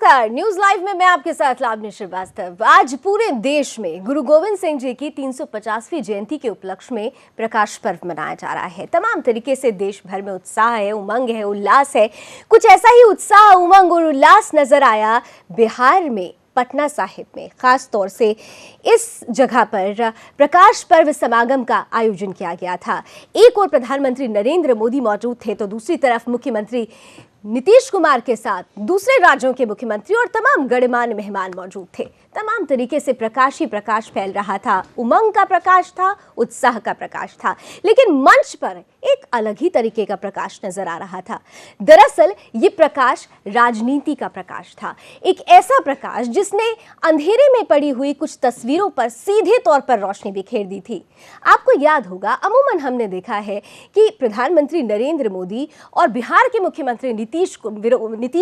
नमस्कार, news live में मैं आपके साथ लावनी श्रीवास्तव। आज पूरे देश में गुरु गोविंद सिंह जी की 350वीं जयंती के उपलक्ष्य में प्रकाश पर्व मनाया जा रहा है। तमाम तरीके से देश भर में उत्साह है, उमंग है, उल्लास है। कुछ ऐसा ही उत्साह, उमंग और उल्लास नजर आया बिहार में, पटना साहिब में। खास तौर से इस जगह पर प्रकाश पर्व समागम का आयोजन किया गया था। एक ओर प्रधानमंत्री नरेंद्र मोदी मौजूद थे तो दूसरी तरफ मुख्यमंत्री नीतीश कुमार के साथ दूसरे राज्यों के मुख्यमंत्री और तमाम गणमान्य मेहमान मौजूद थे। तमाम तरीके से प्रकाश ही प्रकाश फैल रहा था। उमंग का प्रकाश था, उत्साह का प्रकाश था, लेकिन मंच पर एक अलग ही तरीके का प्रकाश नजर आ रहा था। दरअसल ये प्रकाश राजनीति का प्रकाश था, एक ऐसा प्रकाश जिसने अंधेरे में पड़ी हुई कुछ तस्वीरों पर सीधे तौर पर रोशनी बिखेर दी थी। आपको याद होगा, अमूमन हमने देखा है कि प्रधानमंत्री नरेंद्र मोदी और बिहार के मुख्यमंत्री नीतीश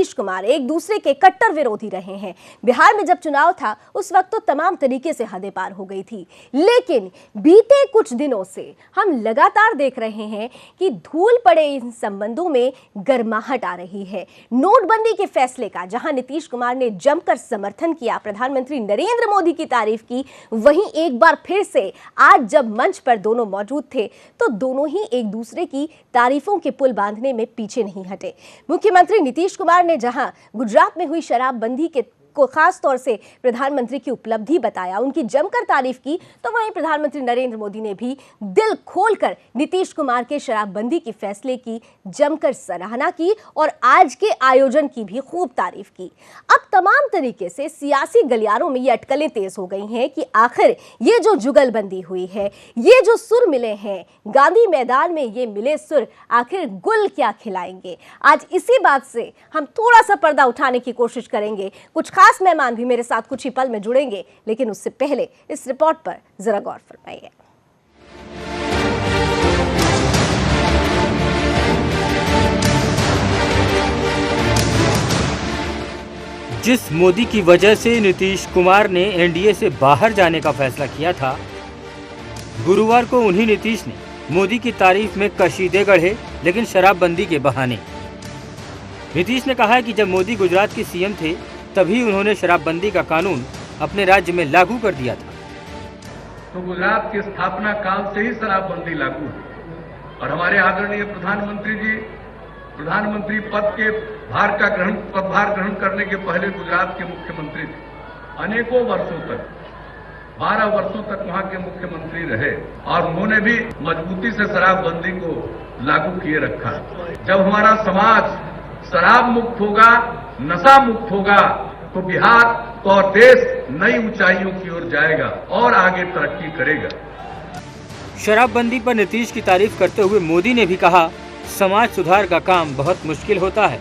कुमार एक दूसरे के कट्टर विरोधी रहे हैं। बिहार में जब चुनाव था उस वक्त तो तमाम तरीके से हदें पार हो गई थी, लेकिन बीते कुछ दिनों से हम लगातार देख रहे हैं कि धूल पड़े इन संबंधों में गर्माहट आ रही है। नोटबंदी के फैसले का जहां नीतीश कुमार ने जमकर समर्थन किया, प्रधानमंत्री नरेंद्र मोदी की तारीफ की, वहीं एक बार फिर से आज जब मंच पर दोनों मौजूद थे तो दोनों ही एक दूसरे की तारीफों के पुल बांधने में पीछे नहीं हटे। मुख्यमंत्री नीतीश कुमार ने जहां गुजरात में हुई शराबबंदी को खास तौर से प्रधानमंत्री की उपलब्धि बताया, उनकी जमकर तारीफ की, तो वहीं प्रधानमंत्री नरेंद्र मोदी ने भी दिल खोलकर नीतीश कुमार के शराबबंदी के फैसले की जमकर सराहना की और आज के आयोजन की भी खूब तारीफ की। अब तमाम तरीके से सियासी गलियारों में ये अटकलें तेज हो गई हैं कि आखिर ये जो जुगलबंदी हुई है, ये जो सुर मिले हैं गांधी मैदान में, ये मिले सुर आखिर गुल क्या खिलाएंगे। आज इसी बात से हम थोड़ा सा पर्दा उठाने की कोशिश करेंगे। कुछ खास मेहमान भी मेरे साथ कुछ ही पल में जुड़ेंगे, लेकिन उससे पहले इस रिपोर्ट पर जरा गौर फरमाइए। जिस मोदी की वजह से नीतीश कुमार ने एनडीए से बाहर जाने का फैसला किया था, गुरुवार को उन्हीं नीतीश ने मोदी की तारीफ में कशीदे गढ़े, लेकिन शराबबंदी के बहाने। नीतीश ने कहा है कि जब मोदी गुजरात के सीएम थे तभी उन्होंने शराबबंदी का कानून अपने राज्य में लागू कर दिया था। तो गुजरात की स्थापना काल से ही शराबबंदी लागू है और हमारे आदरणीय प्रधानमंत्री जी प्रधानमंत्री पद के पदभार ग्रहण करने के पहले गुजरात के मुख्यमंत्री थे। अनेकों वर्षों तक 12 वर्षों तक वहां के मुख्यमंत्री रहे और उन्होंने भी मजबूती से शराबबंदी को लागू किए रखा। जब हमारा समाज शराब मुक्त होगा, नशा मुक्त होगा, तो बिहार तो और देश नई ऊंचाइयों की ओर जाएगा और आगे तरक्की करेगा। शराबबंदी पर नीतीश की तारीफ करते हुए मोदी ने भी कहा, समाज सुधार का काम बहुत मुश्किल होता है,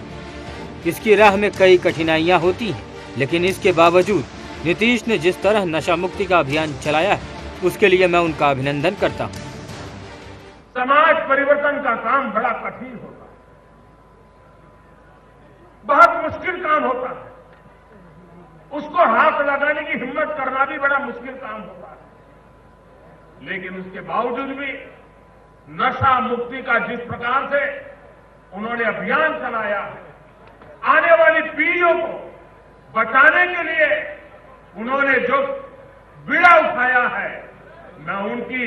इसकी राह में कई कठिनाइयां होती हैं, लेकिन इसके बावजूद नीतीश ने जिस तरह नशा मुक्ति का अभियान चलाया है, उसके लिए मैं उनका अभिनंदन करता हूँ। समाज परिवर्तन का काम बड़ा कठिन होता है, बहुत मुश्किल काम होता है, उसको हाथ लगाने की हिम्मत करना भी बड़ा मुश्किल काम होता है, लेकिन उसके बावजूद भी नशा मुक्ति का जिस प्रकार से उन्होंने अभियान चलाया है, आने वाली पीढ़ियों को बचाने के लिए उन्होंने जो बीड़ा उठाया है, मैं उनकी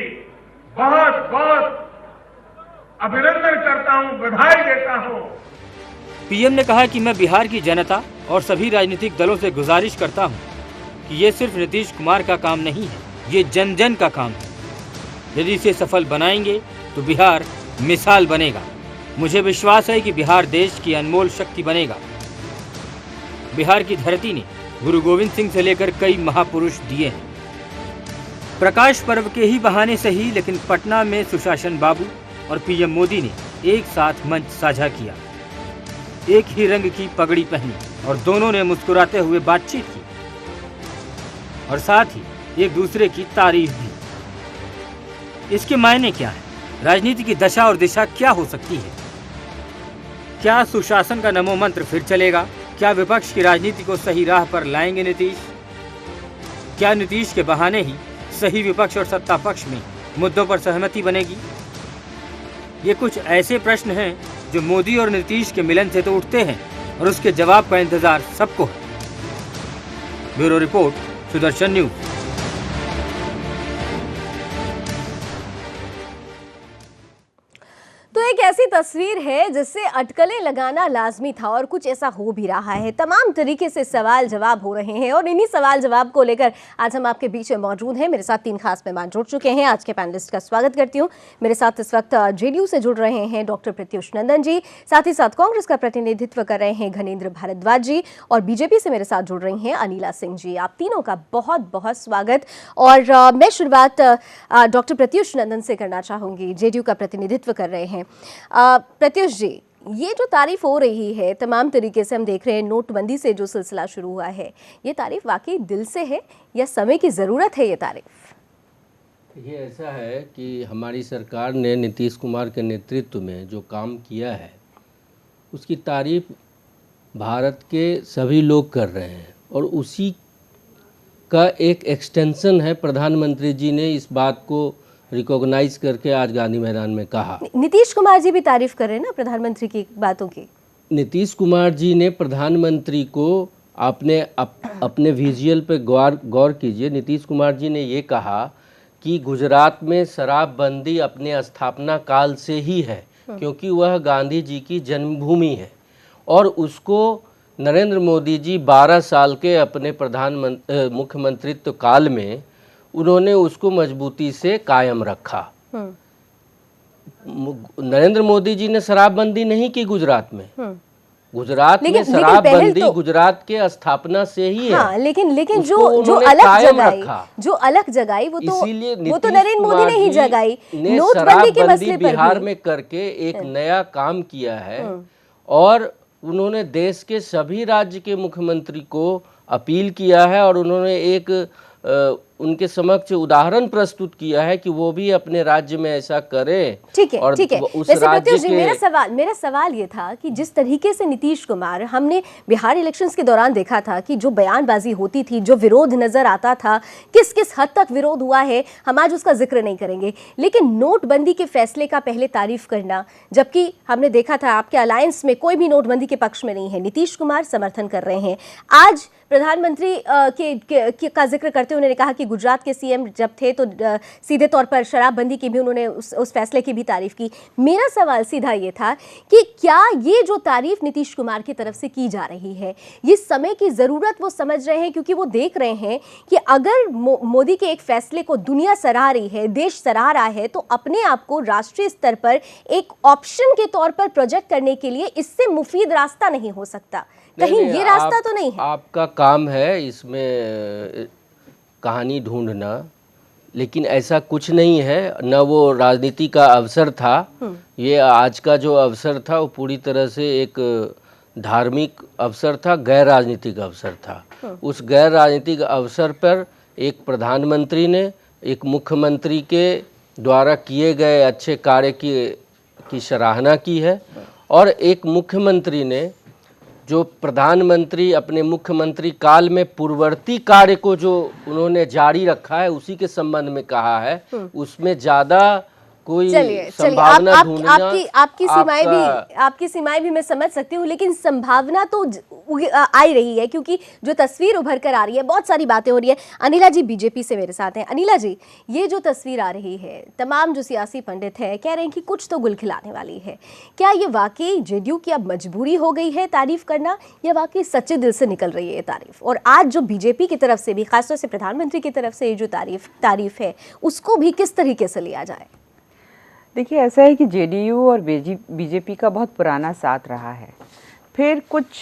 बहुत बहुत अभिनंदन करता हूं, बधाई देता हूं। पीएम ने कहा कि मैं बिहार की जनता और सभी राजनीतिक दलों से गुजारिश करता हूं कि ये सिर्फ नीतीश कुमार का काम नहीं है, ये जन जन का काम है। यदि इसे सफल बनाएंगे तो बिहार मिसाल बनेगा। मुझे विश्वास है कि बिहार देश की अनमोल शक्ति बनेगा। बिहार की धरती ने गुरु गोविंद सिंह से लेकर कई महापुरुष दिए हैं। प्रकाश पर्व के ही बहाने से ही, लेकिन पटना में सुशासन बाबू और पीएम मोदी ने एक साथ मंच साझा किया, एक ही रंग की पगड़ी पहनी और दोनों ने मुस्कुराते हुए बातचीत की और साथ ही एक दूसरे की तारीफ भी। इसके मायने क्या है? राजनीति की दशा और दिशा क्या हो सकती है? क्या सुशासन का नमो मंत्र फिर चलेगा? क्या विपक्ष की राजनीति को सही राह पर लाएंगे नीतीश? क्या नीतीश के बहाने ही सही विपक्ष और सत्ता पक्ष में मुद्दों पर सहमति बनेगी? ये कुछ ऐसे प्रश्न हैं जो मोदी और नीतीश के मिलन से तो उठते हैं और उसके जवाब का इंतजार सबको है। Bureau report, Sudarshan news. तो एक ऐसी तस्वीर है जिससे अटकलें लगाना लाजमी था और कुछ ऐसा हो भी रहा है। तमाम तरीके से सवाल जवाब हो रहे हैं और इन्हीं सवाल जवाब को लेकर आज हम आपके बीच में मौजूद हैं। मेरे साथ 3 खास मेहमान जुड़ चुके हैं। आज के पैनलिस्ट का स्वागत करती हूँ। मेरे साथ इस वक्त जेडीयू से जुड़ रहे हैं डॉक्टर प्रत्युष नंदन जी, साथ ही साथ कांग्रेस का प्रतिनिधित्व कर रहे हैं घनेंद्र भारद्वाज जी, और बीजेपी से मेरे साथ जुड़ रही हैं अनिला सिंह जी। आप तीनों का बहुत बहुत स्वागत। और मैं शुरुआत डॉक्टर प्रत्युष नंदन से करना चाहूंगी, जेडीयू का प्रतिनिधित्व कर रहे हैं। प्रत्युष जी, ये जो तारीफ हो रही है तमाम तरीके से, हम देख रहे हैं नोटबंदी से जो सिलसिला शुरू हुआ है, ये तारीफ वाकई दिल से है या समय की ज़रूरत है? ये तारीफ ये ऐसा है कि हमारी सरकार ने नीतीश कुमार के नेतृत्व में जो काम किया है उसकी तारीफ भारत के सभी लोग कर रहे हैं और उसी का एक एक्सटेंशन है। प्रधानमंत्री जी ने इस बात को रिकॉग्नाइज करके आज गांधी मैदान में कहा। नीतीश कुमार जी भी तारीफ कर रहे हैं ना प्रधानमंत्री की बातों की। नीतीश कुमार जी ने प्रधानमंत्री को अपने विजुअल पे गौर कीजिए। नीतीश कुमार जी ने ये कहा कि गुजरात में शराबबंदी अपने स्थापना काल से ही है, क्योंकि वह गांधी जी की जन्मभूमि है और उसको नरेंद्र मोदी जी 12 साल के अपने मुख्यमंत्रित्व काल में उन्होंने उसको मजबूती से कायम रखा। नरेंद्र मोदी जी ने शराबबंदी नहीं की गुजरात में। गुजरात में शराबबंदी गुजरात के स्थापना से ही है। हाँ, लेकिन जो अलग जगाई वो तो नरेंद्र मोदी ने ही जगाई। नोटबंदी के मसले पर बिहार में करके एक नया काम किया है और उन्होंने देश के सभी राज्य के मुख्यमंत्री को अपील किया है और उन्होंने एक उनके समक्ष उदाहरण प्रस्तुत किया है कि वो भी अपने राज्य में ऐसा करें। ठीक है, और ठीक है। उस वैसे राज्य प्रत्युष जी, के मेरा सवाल ये था कि जिस तरीके से नीतीश कुमार, हमने बिहार इलेक्शंस के दौरान देखा था कि जो बयानबाजी होती थी, जो विरोध नजर आता था, किस किस हद तक विरोध हुआ है हम आज उसका जिक्र नहीं करेंगे, लेकिन नोटबंदी के फैसले का पहले तारीफ करना, जबकि हमने देखा था आपके अलायंस में कोई भी नोटबंदी के पक्ष में नहीं है, नीतीश कुमार समर्थन कर रहे हैं। आज प्रधानमंत्री का जिक्र करते हुए उन्होंने कहा कि गुजरात के सीएम जब थे तो सीधे तौर पर शराबबंदी की भी उन्होंने उस फैसले की भी तारीफ की। मेरा सवाल सीधा ये था कि क्या ये जो तारीफ नीतीश कुमार की तरफ से की जा रही है, ये समय की ज़रूरत वो समझ रहे हैं, क्योंकि वो देख रहे हैं कि अगर मोदी के एक फैसले को दुनिया सराह रही है, देश सराह रहा है, तो अपने आप को राष्ट्रीय स्तर पर एक ऑप्शन के तौर पर प्रोजेक्ट करने के लिए इससे मुफीद रास्ता नहीं हो सकता। कहीं ये रास्ता तो नहीं है? आपका काम है इसमें कहानी ढूंढना, लेकिन ऐसा कुछ नहीं है। न वो राजनीति का अवसर था, ये आज का जो अवसर था वो पूरी तरह से एक धार्मिक अवसर था, गैर राजनीतिक अवसर था। उस गैर राजनीतिक अवसर पर एक प्रधानमंत्री ने एक मुख्यमंत्री के द्वारा किए गए अच्छे कार्य की सराहना की है और एक मुख्यमंत्री ने जो प्रधानमंत्री अपने मुख्यमंत्री काल में पूर्ववर्ती कार्य को जो उन्होंने जारी रखा है उसी के संबंध में कहा है, उसमें ज्यादा कोई संभावना ढूंढना आपकी सीमाएं भी मैं समझ सकती हूँ, लेकिन संभावना तो आ रही है, क्योंकि जो तस्वीर उभर कर आ रही है, बहुत सारी बातें हो रही है। अनिला जी बीजेपी से मेरे साथ हैं। अनिला जी, ये जो तस्वीर आ रही है, तमाम जो सियासी पंडित हैं कह रहे हैं कि कुछ तो गुल खिलाने वाली है। क्या ये वाकई जेडीयू की अब मजबूरी हो गई है तारीफ करना, या वाकई सच्चे दिल से निकल रही है ये तारीफ? और आज जो बीजेपी की तरफ से भी, खासतौर से प्रधानमंत्री की तरफ से ये जो तारीफ है, उसको भी किस तरीके से लिया जाए? देखिए, ऐसा है कि जेडीयू और बीजेपी का बहुत पुराना साथ रहा है, फिर कुछ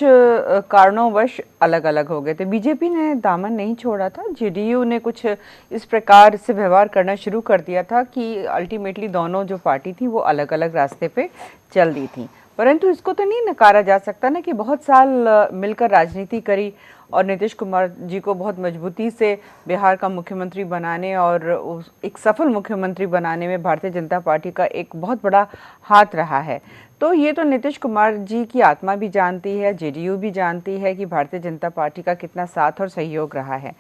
कारणोंवश अलग अलग हो गए थे। बीजेपी ने दामन नहीं छोड़ा था, जेडीयू ने कुछ इस प्रकार से व्यवहार करना शुरू कर दिया था कि अल्टीमेटली दोनों जो पार्टी थी वो अलग अलग रास्ते पे चल दी थी। परंतु इसको तो नहीं नकारा जा सकता ना कि बहुत साल मिलकर राजनीति करी और नीतीश कुमार जी को बहुत मजबूती से बिहार का मुख्यमंत्री बनाने और एक सफल मुख्यमंत्री बनाने में भारतीय जनता पार्टी का एक बहुत बड़ा हाथ रहा है। तो ये तो नीतीश कुमार जी की आत्मा भी जानती है, जेडीयू भी जानती है कि भारतीय जनता पार्टी का कितना साथ और सहयोग रहा है।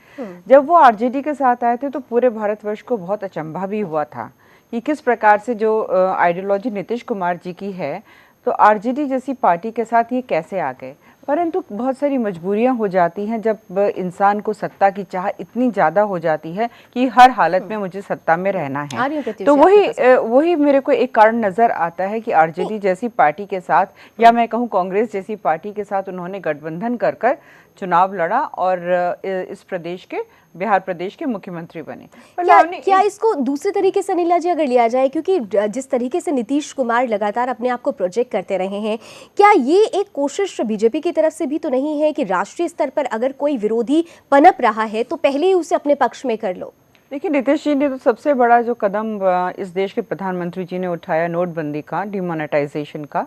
जब वो आरजेडी के साथ आए थे तो पूरे भारतवर्ष को बहुत अचंभा भी हुआ था कि किस प्रकार से जो आइडियोलॉजी नीतीश कुमार जी की है, तो आरजेडी जैसी पार्टी के साथ ये कैसे आ गए। परंतु बहुत सारी मजबूरियां हो जाती हैं जब इंसान को सत्ता की चाह इतनी ज़्यादा हो जाती है कि हर हालत में मुझे सत्ता में रहना आ रही है। हूँ प्रत्युष तो जी, वही मेरे को एक कारण नज़र आता है कि आरजेडी जैसी पार्टी के साथ, या मैं कहूँ कांग्रेस जैसी पार्टी के साथ उन्होंने गठबंधन कर कर चुनाव लड़ा और इस प्रदेश के, बिहार प्रदेश के मुख्यमंत्री बने। क्या इसको दूसरे तरीके से नीला जी अगर लिया जाए, क्योंकि जिस तरीके से नीतीश कुमार लगातार अपने आप को प्रोजेक्ट करते रहे हैं, क्या ये एक कोशिश बीजेपी की तरफ से भी तो नहीं है कि राष्ट्रीय स्तर पर अगर कोई विरोधी पनप रहा है तो पहले ही उसे अपने पक्ष में कर लो? देखिए, नीतीश जी ने तो सबसे बड़ा जो कदम इस देश के प्रधानमंत्री जी ने उठाया, नोटबंदी का, डिमोनेटाइजेशन का,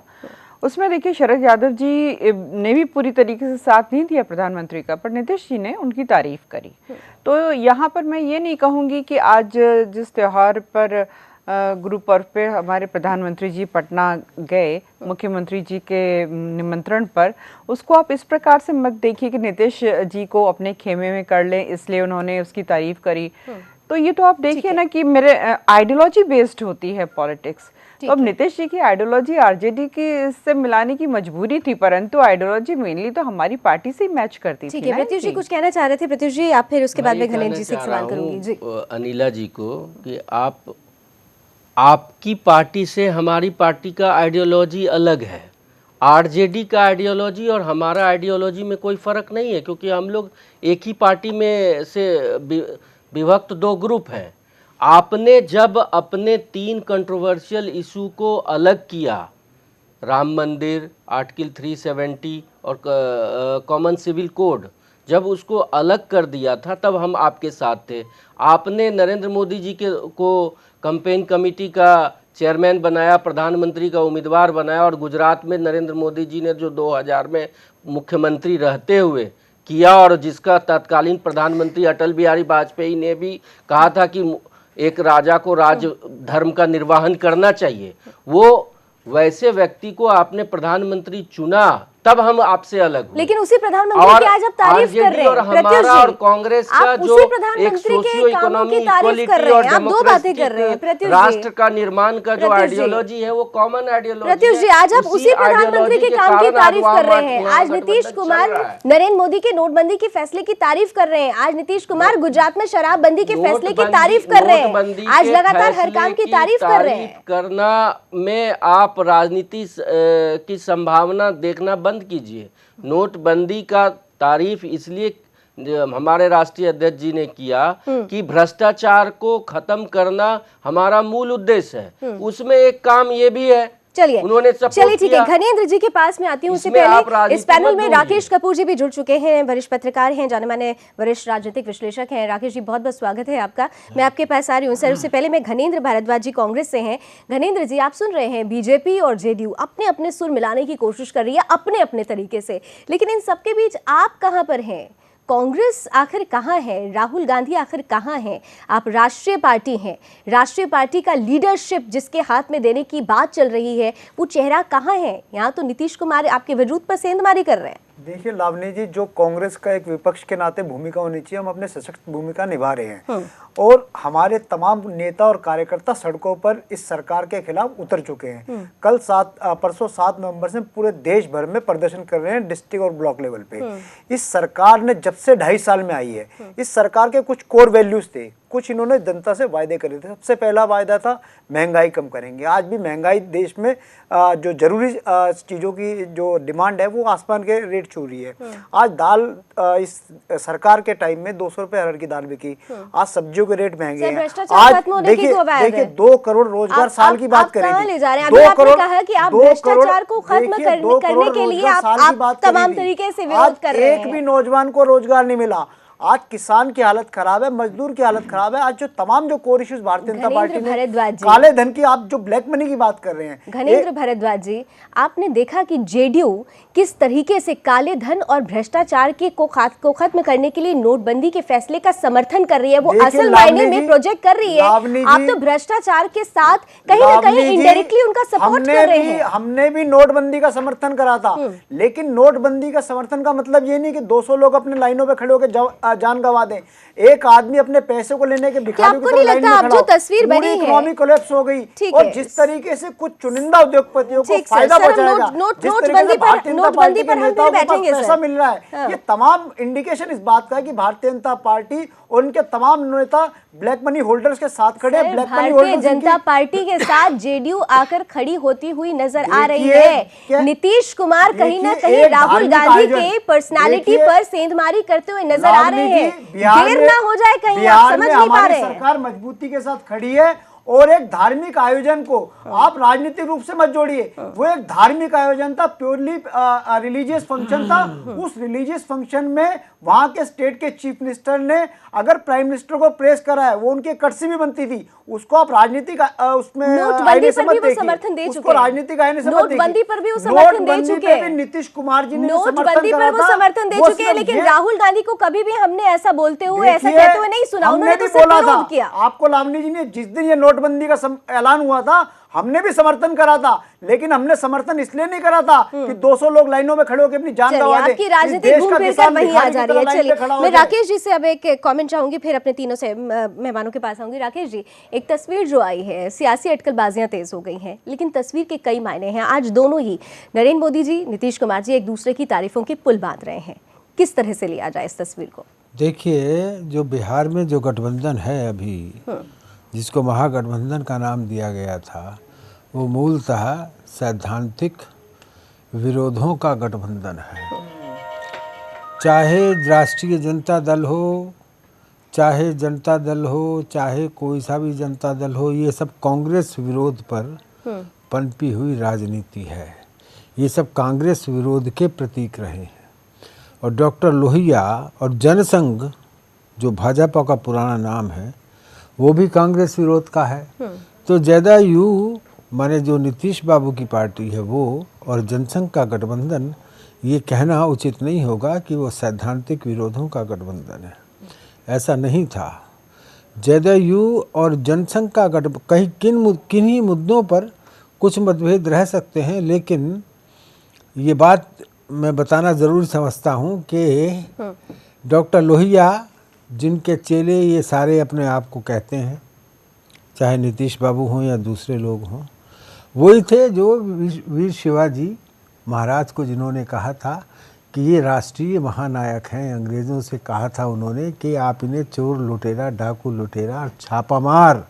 उसमें देखिए शरद यादव जी ने भी पूरी तरीके से साथ नहीं दिया प्रधानमंत्री का, पर नीतीश जी ने उनकी तारीफ करी। तो यहाँ पर मैं ये नहीं कहूँगी कि आज जिस त्यौहार पर गुरु पर्व पे हमारे प्रधानमंत्री जी पटना गए मुख्यमंत्री जी के निमंत्रण पर, उसको आप इस प्रकार से मत देखिए कि नीतीश जी को अपने खेमे में कर लें इसलिए उन्होंने उसकी तारीफ करी। तो ये तो आप देखिए ना कि मेरे आइडियोलॉजी बेस्ड होती है पॉलिटिक्स। तो अब नीतीश जी की आइडियोलॉजी आरजेडी की से मिलाने की मजबूरी थी, परंतु आइडियोलॉजी मेनली तो हमारी पार्टी से ही मैच करती थी। ठीक है, प्रत्युष जी कुछ कहना चाह रहे थे। प्रत्युष जी आप, फिर उसके बाद में घनेन्द्र जी से एक सवाल करूंगी। जी अनिला जी को कि आपकी पार्टी से हमारी पार्टी का आइडियोलॉजी अलग है। आरजेडी का आइडियोलॉजी और हमारा आइडियोलॉजी में कोई फ़र्क नहीं है, क्योंकि हम लोग एक ही पार्टी में से विभक्त दो ग्रुप हैं। आपने जब अपने 3 कंट्रोवर्शियल इशू को अलग किया, राम मंदिर, आर्टिकल 370 और कॉमन सिविल कोड, जब उसको अलग कर दिया था तब हम आपके साथ थे। आपने नरेंद्र मोदी जी को कैंपेन कमेटी का चेयरमैन बनाया, प्रधानमंत्री का उम्मीदवार बनाया, और गुजरात में नरेंद्र मोदी जी ने जो 2000 में मुख्यमंत्री रहते हुए किया, और जिसका तत्कालीन प्रधानमंत्री अटल बिहारी वाजपेयी ने भी कहा था कि एक राजा को राज धर्म का निर्वहन करना चाहिए, वो वैसे व्यक्ति को आपने प्रधानमंत्री चुना, तब हम आपसे अलग हुए। लेकिन उसी प्रधानमंत्री की आज आप तारीफ कर रहे हैं। और हमारा और कांग्रेस का जो एक सोशियो इकोनॉमिक इक्वालिटी और डेमोक्रेसी, राष्ट्र का निर्माण का जो आइडियोलॉजी है वो कॉमन आइडियोलॉजी है। प्रत्युष जी आज आप उसी प्रधानमंत्री के काम की तारीफ कर रहे हैं। आज नीतीश कुमार नरेंद्र मोदी के नोटबंदी के फैसले की तारीफ कर रहे हैं। आज नीतीश कुमार गुजरात में शराबबंदी के फैसले की तारीफ कर रहे हैं। आज लगातार हर काम की तारीफ कर रहे हैं। करना में आप राजनीति की संभावना देखना बंद कीजिए। नोटबंदी का तारीफ इसलिए हमारे राष्ट्रीय अध्यक्ष जी ने किया कि भ्रष्टाचार को खत्म करना हमारा मूल उद्देश्य है। उसमें एक काम ये भी है। चलिए ठीक है, घनेन्द्र जी के पास में आती हूँ। उससे पहले इस पैनल में राकेश कपूर जी भी जुड़ चुके हैं, वरिष्ठ पत्रकार हैं, जाने माने वरिष्ठ राजनीतिक विश्लेषक हैं। राकेश जी बहुत बहुत स्वागत है आपका। मैं आपके पास आ रही हूँ सर। उससे पहले मैं घनेन्द्र भारद्वाज जी कांग्रेस से हैं। घनेन्द्र जी आप सुन रहे हैं, बीजेपी और जेडीयू अपने अपने सुर मिलाने की कोशिश कर रही है अपने अपने तरीके से, लेकिन इन सबके बीच आप कहाँ पर हैं? कांग्रेस आखिर कहाँ है? राहुल गांधी आखिर कहाँ हैं? आप राष्ट्रीय पार्टी हैं, राष्ट्रीय पार्टी का लीडरशिप जिसके हाथ में देने की बात चल रही है, वो चेहरा कहाँ है? यहाँ तो नीतीश कुमार आपके विरुद्ध पर सेंधमारी कर रहे हैं। देखिए लावनी जी, जो कांग्रेस का एक विपक्ष के नाते भूमिका होनी चाहिए, हम अपने सशक्त भूमिका निभा रहे हैं और हमारे तमाम नेता और कार्यकर्ता सड़कों पर इस सरकार के खिलाफ उतर चुके हैं। कल परसों 7 नवंबर से पूरे देश भर में प्रदर्शन कर रहे हैं, डिस्ट्रिक्ट और ब्लॉक लेवल पे। इस सरकार ने जब से 2.5 साल में आई है, इस सरकार के कुछ कोर वैल्यूज थे, कुछ इन्होंने जनता से वायदे करे थे। सबसे पहला वायदा था महंगाई कम करेंगे। आज भी महंगाई देश में जो जरूरी चीज़ों की जो डिमांड है वो आसमान के रेट छू रही है। आज दाल इस सरकार के टाइम में 200 रुपए हर की दाल बिकी। आज सब्जियों के रेट महंगे हैं। आज देखिए 2 करोड़ रोजगार साल की बात करें, 2 करोड़ कहा कि आप भ्रष्टाचार को खत्म करने के लिए आप तमाम तरीके से विरोध कर रहे हैं। एक भी नौजवान को रोजगार नहीं मिला। आज किसान की हालत खराब है, मजदूर की हालत खराब है। आज जो तमाम जो core issues Bharatiya Janata party ने, काले धन की, आप जो ब्लैक मनी की बात कर रहे हैं, घनेन्द्र भारद्वाज जी आपने देखा कि जेडीयू किस तरीके से काले धन और भ्रष्टाचार को खत्म करने के लिए नोटबंदी के फैसले का समर्थन कर रही है। वो असल मायने में प्रोजेक्ट कर रही है। आप तो भ्रष्टाचार के साथ कहीं ना कहीं इनडायरेक्टली उनका सपोर्ट कर रहे हैं। हमने भी नोटबंदी का समर्थन करा था, लेकिन नोटबंदी का समर्थन का मतलब ये नहीं कि 200 लोग अपने लाइनों पे खड़े होकर जान गंवा दें, एक आदमी अपने पैसे को लेने के भिखारियों की आपको तरह नहीं लाइन लगता में अब खड़ा जो हो, तस्वीर बनी है, इकोनॉमी कोलैप्स हो गई, ठीक और है। जिस तरीके से कुछ चुनिंदा उद्योगपतियों को ठीक सर, फायदा सर, हम पहुंचाएगा, जिस तरीके से भारतीय जनता पार्टी के हम नेताओं फिर के पास बैठेंगे पैसा सर। मिल रहा है, ये तमाम इंडिकेशन इस बात का है कि भारतीय जनता पार्टी और उनके तमाम नेता ब्लैक मनी होल्डर्स के साथ खड़े हैं। सर, ब्लैक मनी भारतीय होल्डर्स जनता पार्टी के साथ जेडीयू आकर खड़ी होती हुई नजर आ रही देखिए, है। क्या- नीतीश कुमार कहीं ना देखिए, कहीं एक राहुल धार्मिक गांधी आयोजन- के पर्सनालिटी देखिए, पर सेंधमारी करते हुए नजर आ रहे लावनी जी, हैं। बिहार देर में- ना हो जाए कहीं, आप बिहार समझ में नहीं पा हमारी रहे हैं। सरकार मजबूती के साथ खड़ी है, और एक धार्मिक आयोजन को आप राजनीतिक रूप से मत जोड़िए। वो एक धार्मिक आयोजन था, प्योरली रिलीजियस फंक्शन था। उस रिलीजियस फंक्शन में वहां के स्टेट के चीफ मिनिस्टर ने अगर प्राइम मिनिस्टर को प्रेस करा है, वो उनकी कटसी भी बनती थी, उसको आप राजनीतिक उसमें नोटबंदी आईने से पर भी मत वो देखिए। समर्थन दे उसको चुके हैं। राजनीतिक आईने से मत देखिए। नोटबंदी पर भी वो समर्थन दे नोटबंदी चुके पे हैं। भी नीतीश कुमार जी ने जो नोटबंदी पर वो समर्थन दे चुके हैं, लेकिन राहुल गांधी को कभी भी हमने ऐसा बोलते हुए, ऐसा देखिए, कहते हुए नहीं सुना। हमने उन्होंने भी तो सिर्फ बोला विरोध था। किया। आपको लावनी जी ने जिस दिन ये नोटबंदी का ऐलान हुआ था, हमने भी समर्थन करा था, लेकिन हमने समर्थन इसलिए नहीं करा था कि 200 लोग लाइनों में खड़े होकर अपनी जान चलिए, गंवा दें। आपकी राजनीतिक घूम फिर कर वहीं आ जा रही है। चलिए, मैं राकेश जी से अब एक कमेंट चाहूंगी, फिर अपने तीनों से मेहमानों के पास आऊंगी। राकेश जी, एक तस्वीर जो आई है, सियासी अटकलबाजियां तेज हो गई हैं, लेकिन तस्वीर के कई मायने हैं। आज दोनों ही, नरेंद्र मोदी जी, नीतीश कुमार जी, एक दूसरे की तारीफों के पुल बांध रहे हैं। किस तरह से लिया जाए इस तस्वीर को? देखिए, जो बिहार में जो गठबंधन है अभी, जिसको महागठबंधन का नाम दिया गया था, वो मूलतः सैद्धांतिक विरोधों का गठबंधन है। चाहे राष्ट्रीय जनता दल हो, चाहे जनता दल हो, चाहे कोई सा भी जनता दल हो, ये सब कांग्रेस विरोध पर पनपी हुई राजनीति है। ये सब कांग्रेस विरोध के प्रतीक रहे हैं। और डॉक्टर लोहिया और जनसंघ, जो भाजपा का पुराना नाम है, वो भी कांग्रेस विरोध का है। तो जदयू माने जो नीतीश बाबू की पार्टी है वो, और जनसंघ का गठबंधन, ये कहना उचित नहीं होगा कि वो सैद्धांतिक विरोधों का गठबंधन है। ऐसा नहीं था। जदयू और जनसंघ का कहीं किन्हीं मुद्दों पर कुछ मतभेद रह सकते हैं, लेकिन ये बात मैं बताना ज़रूरी समझता हूँ कि डॉक्टर लोहिया, जिनके चेले ये सारे अपने आप को कहते हैं, चाहे नीतीश बाबू हों या दूसरे लोग हों, वही थे जो वीर शिवाजी महाराज को जिन्होंने कहा था कि ये राष्ट्रीय महानायक हैं। अंग्रेज़ों से कहा था उन्होंने कि आप इन्हें चोर लुटेरा, डाकू लुटेरा और छापामार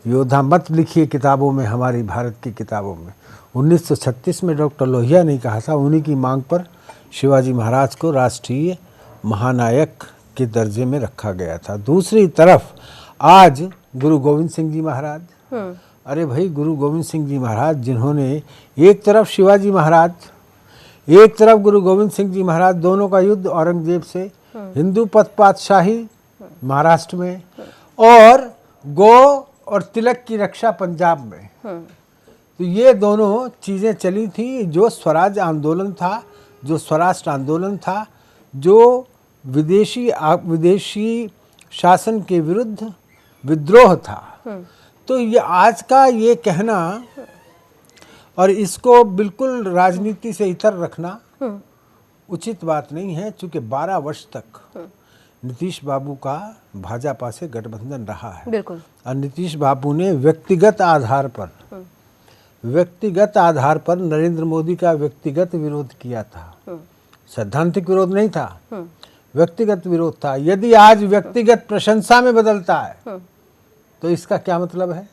योद्धा मत लिखिए किताबों में, हमारी भारत की किताबों में। 1936 में डॉक्टर लोहिया ने कहा था। उन्हीं की मांग पर शिवाजी महाराज को राष्ट्रीय महानायक के दर्जे में रखा गया था। दूसरी तरफ आज गुरु गोविंद सिंह जी महाराज, अरे भाई, गुरु गोविंद सिंह जी महाराज, जिन्होंने एक तरफ शिवाजी महाराज, एक तरफ गुरु गोविंद सिंह जी महाराज, दोनों का युद्ध औरंगजेब से, हिंदू पातशाही महाराष्ट्र में, और गो और तिलक की रक्षा पंजाब में। तो ये दोनों चीज़ें चली थी। जो स्वराज आंदोलन था, जो स्वराष्ट्र आंदोलन था, जो विदेशी शासन के विरुद्ध विद्रोह था। तो ये आज का ये कहना और इसको बिल्कुल राजनीति से इतर रखना उचित बात नहीं है, क्योंकि 12 वर्ष तक नीतीश बाबू का भाजपा से गठबंधन रहा है। बिल्कुल। और नीतीश बाबू ने व्यक्तिगत आधार पर नरेंद्र मोदी का व्यक्तिगत विरोध किया था। सैद्धांतिक विरोध नहीं था, व्यक्तिगत विरोध था। यदि आज व्यक्तिगत प्रशंसा में बदलता है तो इसका क्या मतलब है?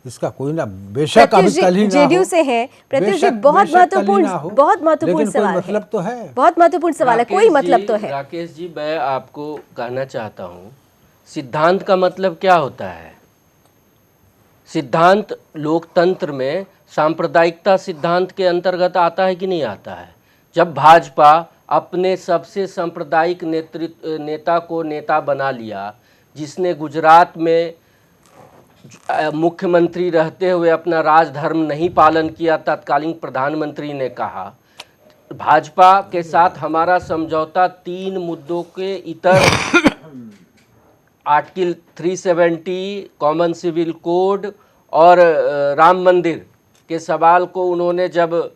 इसका कोई ना, बेशक अभी कल ही ना जेडीयू हो, से है प्रत्युष जी, बेशक बहुत कल ही महत्वपूर्ण, ना हो, बहुत महत्वपूर्ण लेकिन कोई सवाल मतलब है। तो है। बहुत महत्वपूर्ण सवाल है, कोई मतलब तो है। राकेश जी, मैं आपको कहना चाहता हूँ, सिद्धांत का मतलब क्या होता है? सिद्धांत लोकतंत्र में सांप्रदायिकता सिद्धांत के अंतर्गत आता है कि नहीं आता है? जब भाजपा अपने सबसे सांप्रदायिक नेता को नेता बना लिया, जिसने गुजरात में मुख्यमंत्री रहते हुए अपना राजधर्म नहीं पालन किया, तत्कालीन प्रधानमंत्री ने कहा भाजपा के साथ हमारा समझौता 3 मुद्दों के इतर आर्टिकल 370, कॉमन सिविल कोड और राम मंदिर के सवाल को उन्होंने जब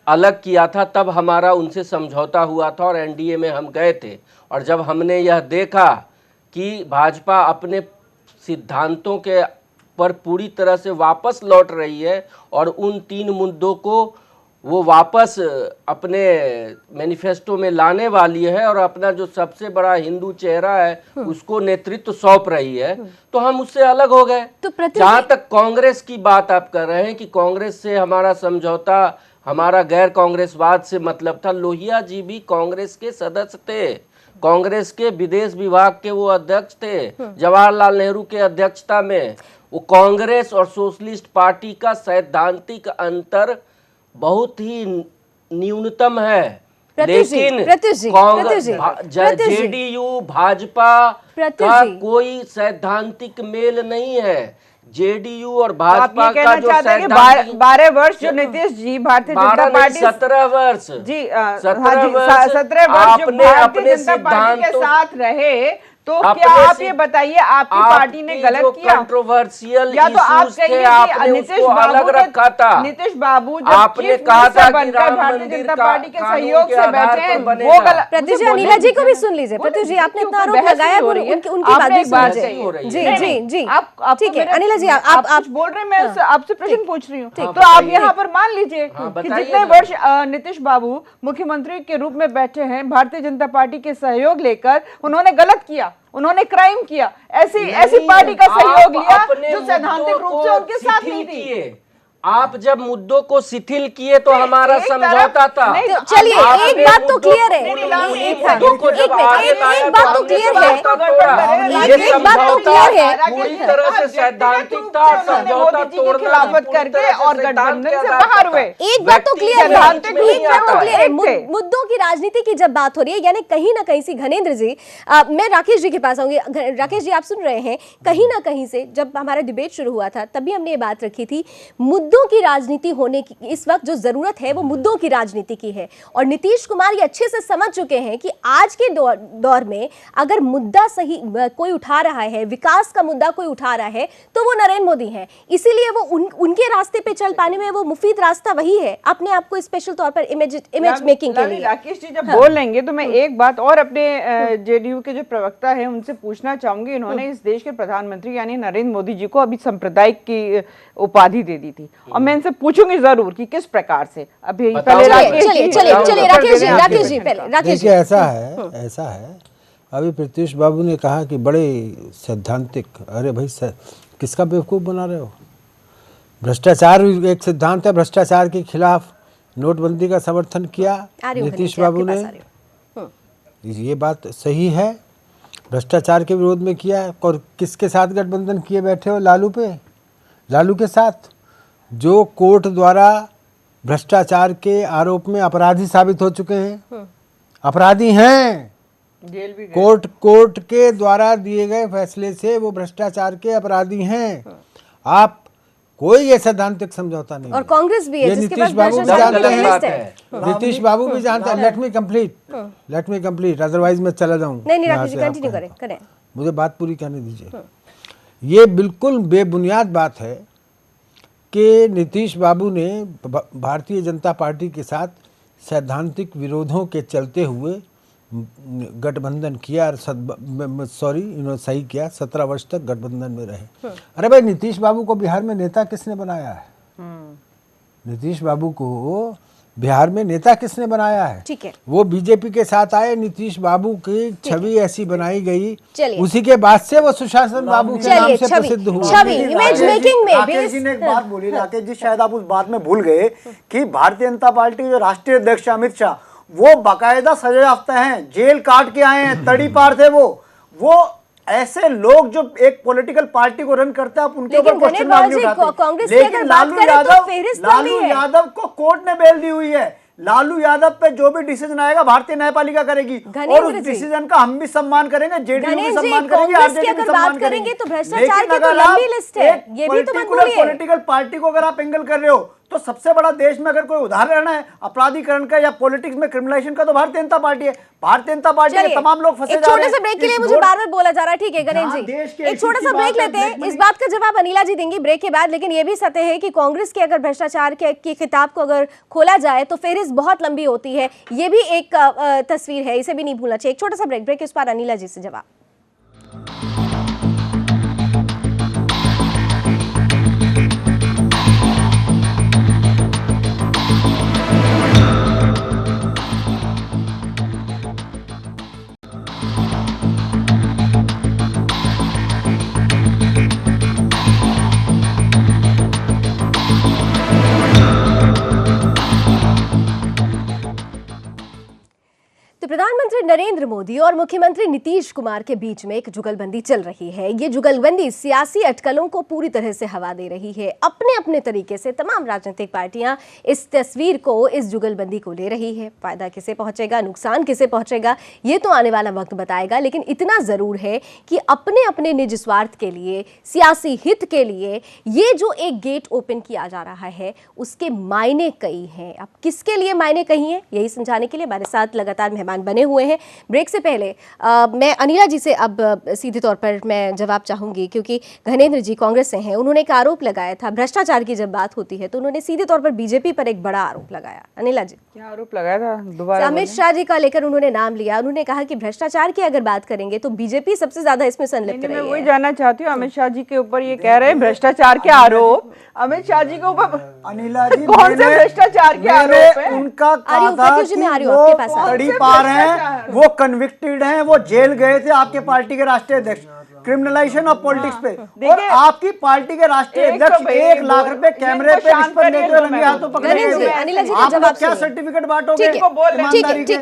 अलग किया था तब हमारा उनसे समझौता हुआ था और एनडीए में हम गए थे। और जब हमने यह देखा कि भाजपा अपने सिद्धांतों के पर पूरी तरह से वापस लौट रही है और उन 3 मुद्दों को वो वापस अपने मैनिफेस्टो में लाने वाली है और अपना जो सबसे बड़ा हिंदू चेहरा है उसको नेतृत्व सौंप रही है, तो हम उससे अलग हो गए। तो जहां तक कांग्रेस की बात आप कर रहे हैं कि कांग्रेस से हमारा समझौता, हमारा गैर कांग्रेसवाद से मतलब था, लोहिया जी भी कांग्रेस के सदस्य थे, कांग्रेस के विदेश विभाग के वो अध्यक्ष थे जवाहरलाल नेहरू के अध्यक्षता में। वो कांग्रेस और सोशलिस्ट पार्टी का सैद्धांतिक अंतर बहुत ही न्यूनतम है, लेकिन जेडीयू भाजपा का कोई सैद्धांतिक मेल नहीं है। जेडीयू और भाजपा का जो सैद्धांतिक 12 वर्ष जो नीतीश जी भारतीय जनता पार्टी 17 वर्ष जी 17 वर्ष 17 वर्ष आपने अपने जनता पार्टी के सिद्धांतों साथ रहे, तो क्या आप ये बताइए आपकी पार्टी ने गलत किया? कंट्रोवर्शियल या तो आप कहेंगे कि नीतीश बाबू रखा था, नीतीश बाबू जब आपने कहा था कि भारतीय जनता पार्टी के सहयोग से बैठे हैं, वो गलत। प्रत्युष जी, अनिला जी को भी सुन लीजिए। प्रत्युष जी, आपने इतना आरोप लगाया, उनकी बात भी सुन लीजिए। जी जी जी, ठीक है अनिला जी, आप बोल रहे हैं, मैं आपसे प्रश्न पूछ रही हूँ, तो आप यहाँ पर मान लीजिए कि जितने वर्ष नीतीश बाबू मुख्यमंत्री के रूप में बैठे हैं, भारतीय जनता पार्टी के सहयोग लेकर उन्होंने गलत किया, उन्होंने क्राइम किया, ऐसी पार्टी का सहयोग लिया जो सैद्धांतिक रूप से उनके साथ नहीं थी। आप जब मुद्दों को शिथिल किए तो हमारा समझौता था। चलिए, एक बात तो क्लियर है, एक बात तो क्लियर है, एक बात तो क्लियर है, पूरी तरह से सैद्धांतिक था, समझौता तोड़ना करके और गठबंधन से बाहर हुए। एक बात तो क्लियर है, एक बात तो क्लियर है, मुद्दों की राजनीति की जब बात हो रही है, यानी कहीं ना कहीं से घनेंद्र जी, मैं राकेश जी के पास आऊंगी। राकेश जी, आप सुन रहे हैं, कहीं ना कहीं से जब हमारा डिबेट शुरू हुआ था तभी हमने ये बात रखी थी, मुद्दों की राजनीति होने की इस वक्त जो जरूरत है वो मुद्दों की राजनीति की है। और नीतीश कुमार ये अच्छे से समझ चुके हैं कि आज के दौर में अगर मुद्दा सही कोई उठा रहा है, विकास का मुद्दा कोई उठा रहा है, तो वो नरेंद्र मोदी हैं। इसीलिए वो उनके रास्ते पे चल पाने में वो मुफीद रास्ता वही है, अपने आप को स्पेशल तौर पर इमेज मेकिंग के लिए। राकेश जी जब बोल लेंगे तो मैं एक बात और अपने जेडीयू के जो प्रवक्ता है उनसे पूछना चाहूंगी। इन्होंने इस देश के प्रधानमंत्री यानी नरेंद्र मोदी जी को अभी सांप्रदायिक की उपाधि दे दी थी, और मैं इनसे पूछूंगी जरूर कि किस प्रकार से। अभी पहले राकेश जी पहले देखिए, ऐसा है अभी प्रत्युष बाबू ने कहा कि बड़े सैद्धांतिक, अरे भाई किसका बेवकूफ़ बना रहे हो? भ्रष्टाचार एक सिद्धांत है, भ्रष्टाचार के खिलाफ नोटबंदी का समर्थन किया नीतीश बाबू ने, ये बात सही है। भ्रष्टाचार के विरोध में किया, और किसके साथ गठबंधन किए बैठे हो? लालू के साथ, जो कोर्ट द्वारा भ्रष्टाचार के आरोप में अपराधी साबित हो चुके हैं, अपराधी हैं, जेल भी गए। कोर्ट के द्वारा दिए गए फैसले से वो भ्रष्टाचार के अपराधी हैं। आप कोई ये सैद्धांतिक समझौता नहीं, और कांग्रेस भी है, ये नीतीश बाबू भी जानते हैं, नीतीश बाबू भी जानते हैं। लेट मी कंप्लीट, अदरवाइज मैं चला जाऊं। नहीं राकेश जी, कंटिन्यू करें, मुझे बात पूरी करने दीजिए। ये बिल्कुल बेबुनियाद बात है कि नीतीश बाबू ने भारतीय जनता पार्टी के साथ सैद्धांतिक विरोधों के चलते हुए गठबंधन किया, इन्होंने सही किया, 17 वर्ष तक गठबंधन में रहे। अरे भाई, नीतीश बाबू को बिहार में नेता किसने बनाया है? नीतीश बाबू को बिहार में नेता किसने बनाया है? ठीक है, वो बीजेपी के साथ आए, नीतीश बाबू की छवि ऐसी बनाई गई, उसी के बाद से वो सुशासन बाबू के नाम से प्रसिद्ध हुआ। इमेज मेकिंग में राकेश जी ने एक बात बोली, राकेश जी शायद आप उस बात में भूल गए कि भारतीय जनता पार्टी के जो राष्ट्रीय अध्यक्ष अमित शाह, वो बाकायदा सजा याफ्ता हैं, जेल काट के आए हैं, तड़ी पार थे वो ऐसे लोग जो एक पॉलिटिकल पार्टी को रन करते हैं, आप उनके ऊपर क्वेश्चन मार्क नहीं उठाते। लेकिन लालू यादव को कोर्ट ने बेल दी हुई है। लालू यादव पे जो भी डिसीजन आएगा भारतीय न्यायपालिका करेगी, और उस डिसीजन का हम भी सम्मान करेंगे, जेडीयू भी सम्मान करेंगे, आरजेडी भी सम्मान करेंगे। तो भ्रष्टाचार की तो लंबी लिस्ट है, ये भी तो मत बोलिए। पॉलिटिकल पार्टी को अगर आप एंगल कर रहे हो तो सबसे बड़ा देश में अगर कोई उदाहरण है अपराधीकरण का या पॉलिटिक्स में क्रिमिनलाइजेशन का तो भारतीय जनता पार्टी है। भारतीय जनता पार्टी के तमाम लोग फंसे जा रहे हैं। छोटे से ब्रेक के लिए मुझे बार बार बोला जा रहा है। ठीक है गणेश जी, एक छोटा सा ब्रेक लेते हैं। इस बात का जवाब अनिला जी देंगी ब्रेक के बाद। लेकिन ये भी सत्य है कि कांग्रेस के अगर भ्रष्टाचार के खिताब को अगर खोला जाए तो फेरिस्त बहुत लंबी होती है। ये भी एक तस्वीर है, इसे भी नहीं भूलना चाहिए। एक छोटा सा ब्रेक के उस पर अनिला जी से जवाब। तो प्रधानमंत्री नरेंद्र मोदी और मुख्यमंत्री नीतीश कुमार के बीच में एक जुगलबंदी चल रही है। ये जुगलबंदी सियासी अटकलों को पूरी तरह से हवा दे रही है। अपने अपने तरीके से तमाम राजनीतिक पार्टियां इस तस्वीर को, इस जुगलबंदी को ले रही है। फायदा किसे पहुंचेगा, नुकसान किसे पहुंचेगा, ये तो आने वाला वक्त बताएगा। लेकिन इतना जरूर है कि अपने अपने निज स्वार्थ के लिए, सियासी हित के लिए ये जो एक गेट ओपन किया जा रहा है उसके मायने कई हैं। अब किसके लिए मायने कई हैं, यही समझाने के लिए हमारे साथ लगातार मेहमान बने हुए हैं। ब्रेक से पहले मैं अनिला जी से अब सीधे तौर पर मैं जवाब चाहूंगी, क्योंकि घनेंद्र जी कांग्रेस से हैं। उन्होंने एक आरोप लगाया था, भ्रष्टाचार की जब बात होती है तो उन्होंने सीधे तौर पर बीजेपी पर एक बड़ा आरोप लगाया। अनिला जी, क्या आरोप लगाया था दोबारा? अमित शाह जी का लेकर उन्होंने नाम लिया। उन्होंने कहा कि भ्रष्टाचार की अगर बात करेंगे तो बीजेपी सबसे ज्यादा इसमें संलिप्त रही है। मैं वही जानना चाहती हूँ, अमित शाह जी के ऊपर ये कह रहे हैं भ्रष्टाचार के आरोप, अमित शाह जी के ऊपर अनिला जी कौन से भ्रष्टाचार के आरोप है? उनका कहा था कि वो तड़ी पार हैं, वो कन्विक्टेड हैं, वो जेल गए थे आपके पार्टी के राष्ट्रीय अध्यक्ष क्रिमिनलाइजेशन ऑफ पॉलिटिक्स पे। और आपकी पार्टी के राष्ट्रीय अध्यक्ष 1 लाख रुपए कैमरे पे इस पर लेते हुए रंगे हाथों पकड़े गए। आप लोग क्या सर्टिफिकेट बांटोगे?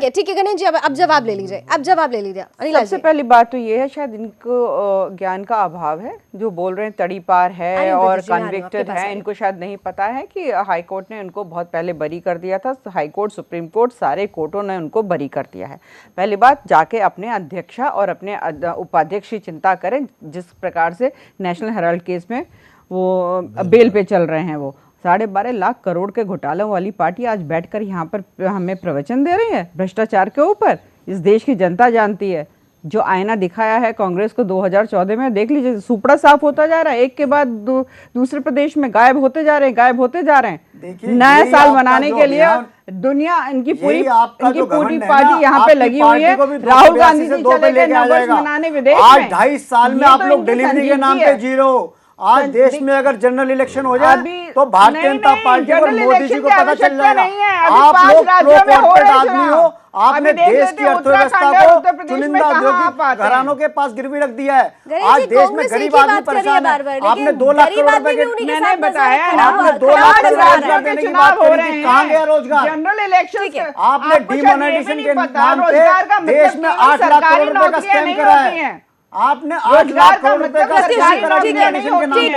ठीक है गणेश जी, अब जवाब ले लीजिए, अब जवाब ले लीजिए अनिला जी। सबसे पहली बात तो ये है, शायद इनको ज्ञान का अभाव है। जो बोल रहे हैं तड़ी पार है और कन्विक्टेड है, इनको शायद नहीं पता है कि हाई कोर्ट ने उनको बहुत पहले बरी कर दिया था। हाई कोर्ट, सुप्रीम कोर्ट, सारे कोर्टों ने उनको बरी कर दिया है। पहली बात, जाके अपने अध्यक्षा और अपने उपाध्यक्ष की चिंता करें। जिस प्रकार से नेशनल हेराल्ड केस में वो बेल पे चल रहे हैं, वो 12.5 लाख करोड़ के घोटालों वाली पार्टी आज बैठकर यहाँ पर हमें प्रवचन दे रही है भ्रष्टाचार के ऊपर। इस देश की जनता जानती है। जो आईना दिखाया है कांग्रेस को 2014 में, देख लीजिए, सुपड़ा साफ होता जा रहा है। एक के बाद दूसरे प्रदेश में गायब होते जा रहे हैं। नया साल मनाने के लिए दुनिया, इनकी पूरी पार्टी यहाँ पे लगी हुई है। राहुल गांधी जी चले गए नववर्ष मनाने विदेश में। आज 2.5 साल में आप लोग डिलीवरी के नाम पे जीरो। आज देश में अगर जनरल इलेक्शन हो जाए तो भारतीय जनता पार्टी और मोदी जी को पता चल जाएगा। आप लोग प्रो-कॉर्पोरेट आदमी हो। आपने देश की अर्थव्यवस्था को चुनिंदा औद्योगिक घरानों के पास गिरवी रख दिया है। आज देश में गरीब आदमी परेशान है। आपने 2 लाख करोड़ रुपए के, मैंने बताया है ना, आपने 2 लाख करोड़ रोजगार देने की बात करी थी, कहाँ गया रोजगार? जनरल इलेक्शन आपने डिमोनेटाइजेशन के नाम पे देश में 8 लाख करोड़ रुपए का स्कैम करा है। आपने 8 लाख करोड़ रुपए का स्कैम करा डिमोनेटाइजेशन के नाम पे।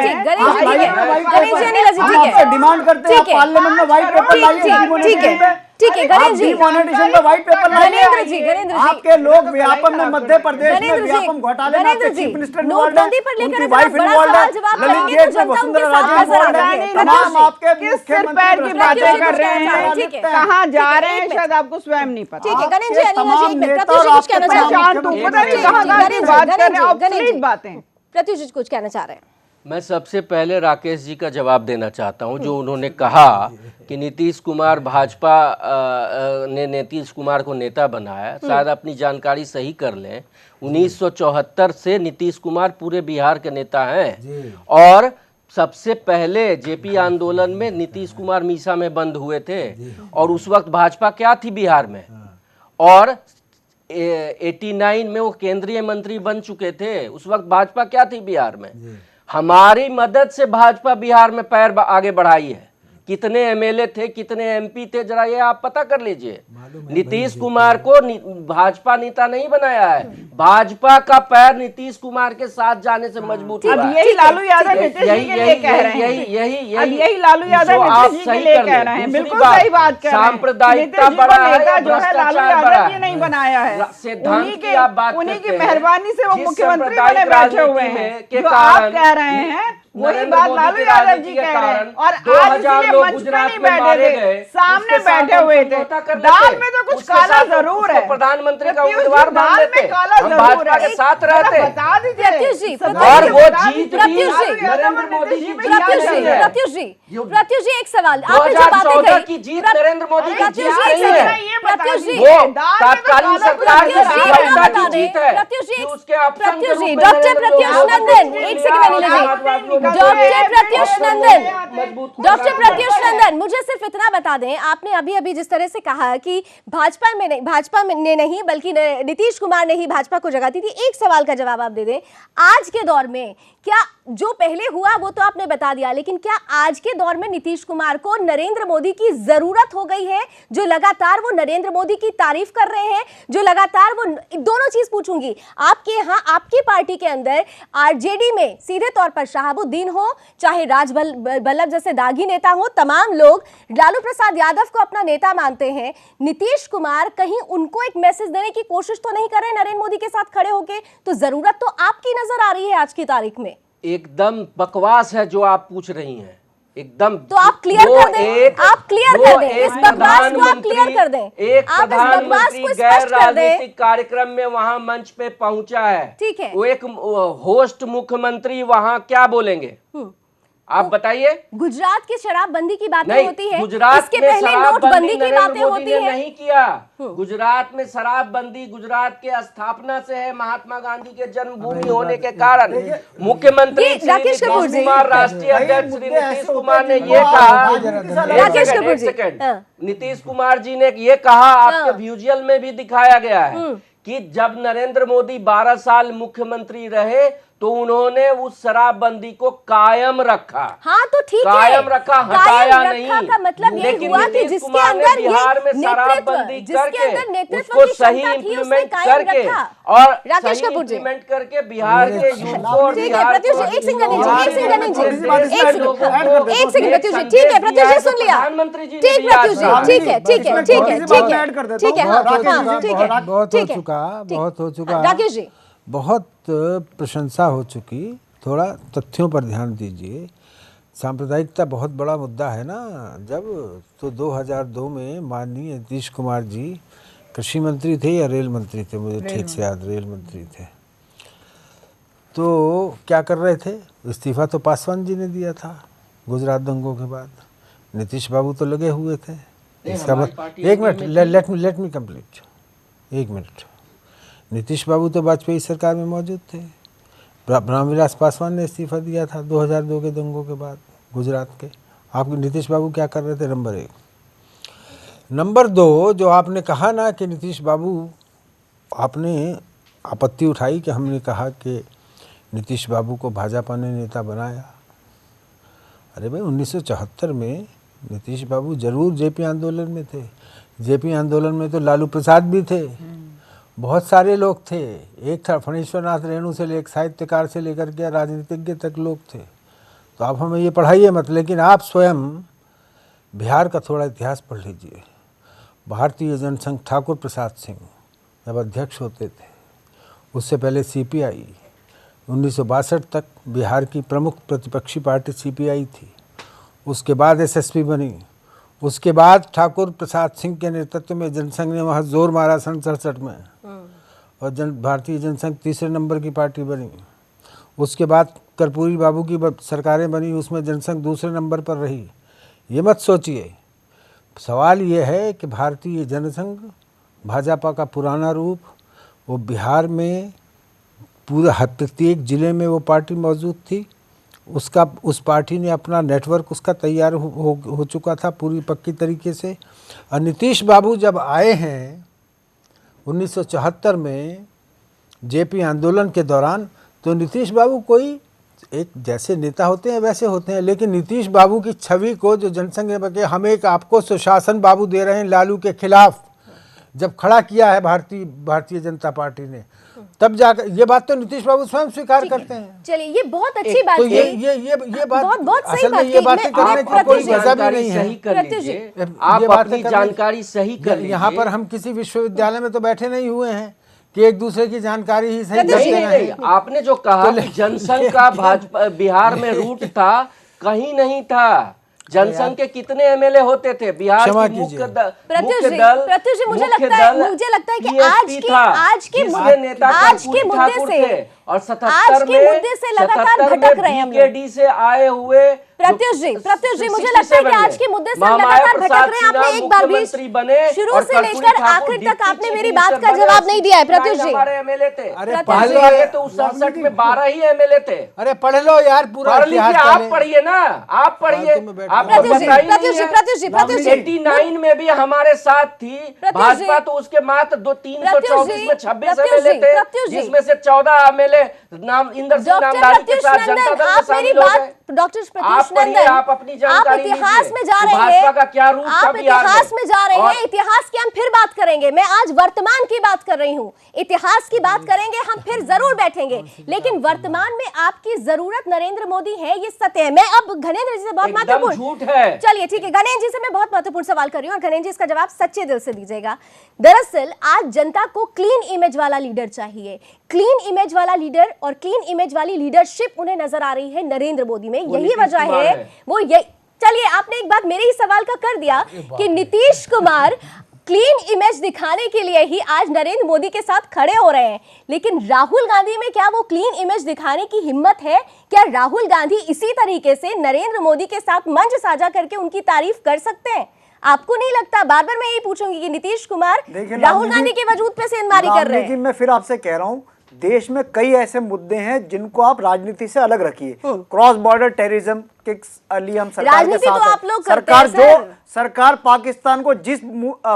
डिमांड करते हैं पार्लियामेंट में व्हाइट पेपर लाइए डिमोनेटाइजेशन पे। ठीक है गणेश जी, डिमोनेटाइजेशन पे व्हाइट पेपर लाइए। आपके लोग व्यापम में मध्य प्रदेश में व्यापम घोटाले में आपके चीफ मिनिस्टर इन्वॉल्व है, उनकी वाइफ इन्वॉल्व है, ललित गेट में वसुंधरा राजे इन्वॉल्व है। तमाम आपके मुख्यमंत्री की बातें कर रहे हैं, कहाँ जा रहे हैं शायद आपको स्वयं नहीं पता। ठीक है गणेश जी, अनिला जी कुछ कहना चाह रहे हैं। मैं सबसे पहले राकेश जी का जवाब देना चाहता हूं, जो उन्होंने कहा कि नीतीश कुमार भाजपा ने नीतीश कुमार को नेता बनाया। शायद अपनी जानकारी सही कर लें, 1974 से नीतीश कुमार पूरे बिहार के नेता हैं। और सबसे पहले जेपी आंदोलन में नीतीश कुमार मीसा में बंद हुए थे। और उस वक्त भाजपा क्या थी बिहार में, और 89 में वो केंद्रीय मंत्री बन चुके थे। उस वक्त भाजपा क्या थी बिहार में। हमारी मदद से भाजपा बिहार में पैर आगे बढ़ाई है। कितने एमएलए थे, कितने एमपी थे, जरा ये आप पता कर लीजिए। नीतीश कुमार को भाजपा नेता नहीं बनाया है, भाजपा का पैर नीतीश कुमार के साथ जाने से मजबूत हुआ। अब यही लालू यादव नीतीश जी के लिए कह रहे हैं। यही लालू यादव नीतीश जी के लिए कह रहे हैं। बिल्कुल सही बात कह रहे हैं। सांप्रदायिकता बढ़ा है, जो है लालू यादव जी नहीं बनाया है। उन्हीं की मेहरबानी से वो मुख्यमंत्री बने बैठे हुए हैं। जो आप कह रहे हैं वही बात लालू यादव जी कह रहे हैं। और आज इसीलिए जो मंच पे गुजरात नहीं में बैठे मारे थे, गए, सामने उसके साथ बैठे हम हुए थे। समझौता कर दाल लेते। में तो कुछ उसके काला साथ जरूर उसको है। प्रधानमंत्री का प्रत्युष जी, उम्मीदवार मान दाल लेते, में काला हम जरूर भाजपा है। के साथ जरा रहते। बता दीजिए प्रत्युष जी, और वो बता जीत दीजिए, भी लालू यादव नरेंद्र और मोदी नीतीश जी में जीत क्या नहीं है? है। प्रत्युष जी एक सवाल आपने जो बातें 2014 कही की जीत नरेंद्र मोदी की प्रत्युष जीत जी एक नहीं है। सेकंड, ये बता प्रत्युष जी दीजिए, वो दाल में तो तत्कालीन काला सरकार की कुछ प्रत्युष जी नहीं इतना है। बता दें, जीत है प्रत्युष जी कि उसके ऑप्शन के प्रत्युष रूप जी में डॉक्टर नरेंद्र प्रत्युष मोदी नंदन ने एक लिया सेकंड और लीजिए, समाजवादियों को डॉक्टर प्रत्युष और नंदन मजबूत डॉक्टर करा प्रत्युष दिया। नंदन मुझे सिर्फ इतना बता दें, आपने अभी अभी जिस तरह से कहा कि भाजपा ने नहीं बल्कि नीतीश कुमार ने ही भाजपा को जगह दी थी, एक सवाल का जवाब आप दे दें। आज के दौर में क्या जो पहले हुआ वो तो आपने बता दिया, लेकिन क्या आज के दौर में नीतीश कुमार को नरेंद्र मोदी की जरूरत हो गई है, जो लगातार वो नरेंद्र मोदी की तारीफ कर रहे हैं, जो लगातार वो दोनों चीज पूछूंगी आपके यहाँ आपकी पार्टी के अंदर आरजेडी में सीधे तौर पर शहाबुद्दीन हो चाहे राजबल्लभ जैसे दागी नेता हो, तमाम लोग लालू प्रसाद यादव को अपना नेता मानते हैं। नीतीश कुमार कहीं उनको एक मैसेज देने की कोशिश तो नहीं कर रहे नरेंद्र मोदी के साथ खड़े होके? तो जरूरत तो आपकी नजर आ रही है आज की तारीख में। एकदम बकवास है जो आप पूछ रही हैं, एकदम। तो आप क्लियर कर दें, आप क्लियर कर दें, इस बकवास को आप क्लियर कर दें, एक आप इस बकवास प्रधानमंत्री को गैर स्पष्ट कर दें। राजनीतिक कार्यक्रम में वहां मंच पे पहुंचा है, ठीक है। वो एक होस्ट मुख्यमंत्री वहां क्या बोलेंगे आप बताइए? गुजरात की शराबबंदी की बातें नहीं, होती है, गुजरात इसके में पहले नोटबंदी की नरेंद्र बातें मोदी होती ने है। नहीं किया। गुजरात में शराबबंदी गुजरात के स्थापना से है, महात्मा गांधी के जन्मभूमि होने के कारण। मुख्यमंत्री ये श्री राकेश नीतीश कपूर जी। कुमार, राष्ट्रीय अध्यक्ष श्री मुद्दे नीतीश ऐसे कुमार होते ने हैं ये कि कहा, राकेश कपूर जी, हाँ। नीतीश कुमार जी ने ये कहा, आपके विजुअल में भी दिखाया गया है कि जब नरेंद्र मोदी 12 साल मुख्यमंत्री रहे तो उन्होंने उस शराबबंदी को कायम रखा। हाँ तो ठीक है, कायम रखा, हटाया नहीं। का मतलब ये लेकिन हुआ कि नीतीश जिसके कुमार ने अंदर बिहार में ये शराबबंदी करके नेतृत्व उसको की सही क्षमता थी, उसने इम्प्लीमेंट कायम करके रखा। और राकेश सही कपूर जी। इम्प्लीमेंट करके बिहार के यूथ को और ठीक है बिहार प्रत्युष को जी, एक सेकंड दीजिए, बिहार एक सेकंड के दीजिए, देश एक के सेकंड, लोगों को एक सेकंड एक प्रत्युष जी, संदेश ठीक है प्रत्युष दिया जी है, सुन लिया, प्रधानमंत्री जी ने ठीक दिया प्रत्युष जी, था। ठीक है ठीक है ठीक है ठीक है ऐड कर देता ठीक है, हूं। हाँ राकेश हाँ जी, ठीक है बहुत हो ठीक है, चुका, ठीक बहुत है। हो चुका। राकेश जी, बहुत प्रशंसा हो चुकी, थोड़ा तथ्यों पर ध्यान दीजिए। सांप्रदायिकता बहुत बड़ा मुद्दा है ना। जब तो 2002 में माननीय नीतीश कुमार जी कृषि मंत्री थे या रेल मंत्री थे, मुझे ठीक से याद, रेल मंत्री थे, तो क्या कर रहे थे? इस्तीफा तो पासवान जी ने दिया था गुजरात दंगों के बाद, नीतीश बाबू तो लगे हुए थे। इसका एक मिनट, लेट मी कंप्लीट, एक मिनट। नीतीश बाबू तो वाजपेयी सरकार में मौजूद थे, रामविलास पासवान ने इस्तीफा दिया था 2002 के दंगों के बाद गुजरात के। आप नीतीश बाबू क्या कर रहे थे? नंबर 1। नंबर 2, जो आपने कहा ना कि नीतीश बाबू, आपने आपत्ति उठाई कि हमने कहा कि नीतीश बाबू को भाजपा ने नेता बनाया। अरे भाई 1974 में नीतीश बाबू जरूर जेपी आंदोलन में थे। जेपी आंदोलन में तो लालू प्रसाद भी थे, बहुत सारे लोग थे। एक था फणीश्वर नाथ रेणु से लेकर साहित्यकार से लेकर के राजनीतिज्ञ तक लोग थे। तो आप हमें ये पढ़ाइए मत, लेकिन आप स्वयं बिहार का थोड़ा इतिहास पढ़ लीजिए। भारतीय जनसंघ ठाकुर प्रसाद सिंह जब अध्यक्ष होते थे, उससे पहले सीपीआई, 1962 तक बिहार की प्रमुख प्रतिपक्षी पार्टी सीपीआई थी। उसके बाद एसएसपी बनी। उसके बाद ठाकुर प्रसाद सिंह के नेतृत्व में जनसंघ ने वहाँ जोर मारा सन 67 में, और भारतीय जनसंघ तीसरे नंबर की पार्टी बनी। उसके बाद कर्पूरी बाबू की सरकारें बनी, उसमें जनसंघ दूसरे नंबर पर रही। ये मत सोचिए। सवाल ये है कि भारतीय जनसंघ भाजपा का पुराना रूप, वो बिहार में पूरा प्रत्येक जिले में वो पार्टी मौजूद थी। उस पार्टी ने अपना नेटवर्क उसका तैयार हो चुका था पूरी पक्की तरीके से। और नीतीश बाबू जब आए हैं 1974 में जेपी आंदोलन के दौरान, तो नीतीश बाबू कोई एक जैसे नेता होते हैं वैसे होते हैं, लेकिन नीतीश बाबू की छवि को जो जनसंघ ने बके, हम एक आपको सुशासन बाबू दे रहे हैं लालू के खिलाफ, जब खड़ा किया है भारतीय जनता पार्टी ने, तब जाकर ये बात तो नीतीश बाबू स्वयं स्वीकार करते हैं। चलिए ये बहुत अच्छी बात तो है। ये बात बहुत सही असल में बात ये की। बातें करने की कोई वजह भी नहीं है। सही कर प्रत्युष जी, लीजिए, ये आप बातें अपनी करने- जानकारी सही कर लीजिए। यहाँ पर हम किसी विश्वविद्यालय में तो बैठे नहीं हुए हैं कि एक दूसरे की जानकारी ही सही नहीं, नहीं, नहीं, आपने जो कहा कि जनसंघ का भाजपा बिहार में रूट था, कहीं नहीं था। जनसंघ के कितने एमएलए होते थे बिहार क्षमा की कीजिए। प्रत्युष जी, मुझे लगता है कि आज के मुद्दे से और 77 से लगातार भटक रहे हैं हम लोग। बीकेडी से आए हुए प्रत्युष जी, मुझे लगता है कि आज के मुद्दे से हम लगातार भटक रहे हैं। आपने एक बार भी शुरू से लेकर आखिर तक आपने मेरी बात का जवाब नहीं दिया है। प्रत्युष जी, हमारे एमएलए थे, अरे पहले तो उस 67 में 12 ही एमएलए थे। अरे पढ़ लो यार पूरा पढ़ लीजिए, इतिहास आप पहले। पढ़िए ना, आप पढ़िए। फालतू में बैठ आपको प्रत्युष जी, पता ही प्रत्युष जी, नहीं है। प्रत्युष जी, प्रत्युष जी। 89 में भी हमारे साथ थी भाजपा, तो उसके मात्र 324 में 26 एमएलए थे, जिसमें से 14 एमएलए नाम इंदर सिंह डॉक्टर नामधारी के प्रत्युष साथ जनता नंदन, दल में आप मेरी शामिल हो बात, गए। डॉक्टर आप प्रत्युष पढ़िए, नंदन, आप अपनी आप जानकारी इतिहास लीजिए में जा कि रहे भाजपा हैं, का क्या रूप था आप बिहार इतिहास में जा रहे और हैं। इतिहास की हम फिर बात करेंगे, मैं आज वर्तमान की बात कर रही हूँ। इतिहास की बात करेंगे हम, फिर जरूर बैठेंगे, लेकिन वर्तमान में आपकी जरूरत नरेंद्र मोदी है, ये सत्य है। मैं अब घनेंद्र जी से बहुत एकदम महत्वपूर्ण, झूठ है। चलिए ठीक है, गणेश जी से मैं बहुत महत्वपूर्ण सवाल कर रही हूँ और गणेश जी इसका जवाब सच्चे दिल से दीजिएगा। दरअसल आज जनता को क्लीन इमेज वाला लीडर चाहिए, क्लीन इमेज वाला लीडर, और क्लीन इमेज वाली लीडरशिप उन्हें नजर आ रही है नरेंद्र मोदी में। यही वजह है वो ये। चलिए, आपने एक बात मेरे ही सवाल का कर दिया कि नीतीश कुमार क्लीन इमेज दिखाने के लिए ही आज नरेंद्र मोदी के साथ खड़े हो रहे हैं, लेकिन राहुल गांधी में क्या वो क्लीन इमेज दिखाने की हिम्मत है? क्या राहुल गांधी इसी तरीके से नरेंद्र मोदी के साथ मंच साझा करके उनकी तारीफ कर सकते हैं? आपको नहीं लगता? बार बार मैं यही पूछूंगी कि नीतीश कुमार राहुल गांधी के वजूद पे सेंधमारी कर रहे हैं। मैं फिर आपसे कह रहा हूँ, देश में कई ऐसे मुद्दे हैं जिनको आप राजनीति से अलग रखिए। क्रॉस बॉर्डर टेररिज्म के लिए हम सरकार के साथ तो आप लोग करते हैं, सरकार जो सरकार पाकिस्तान को जिस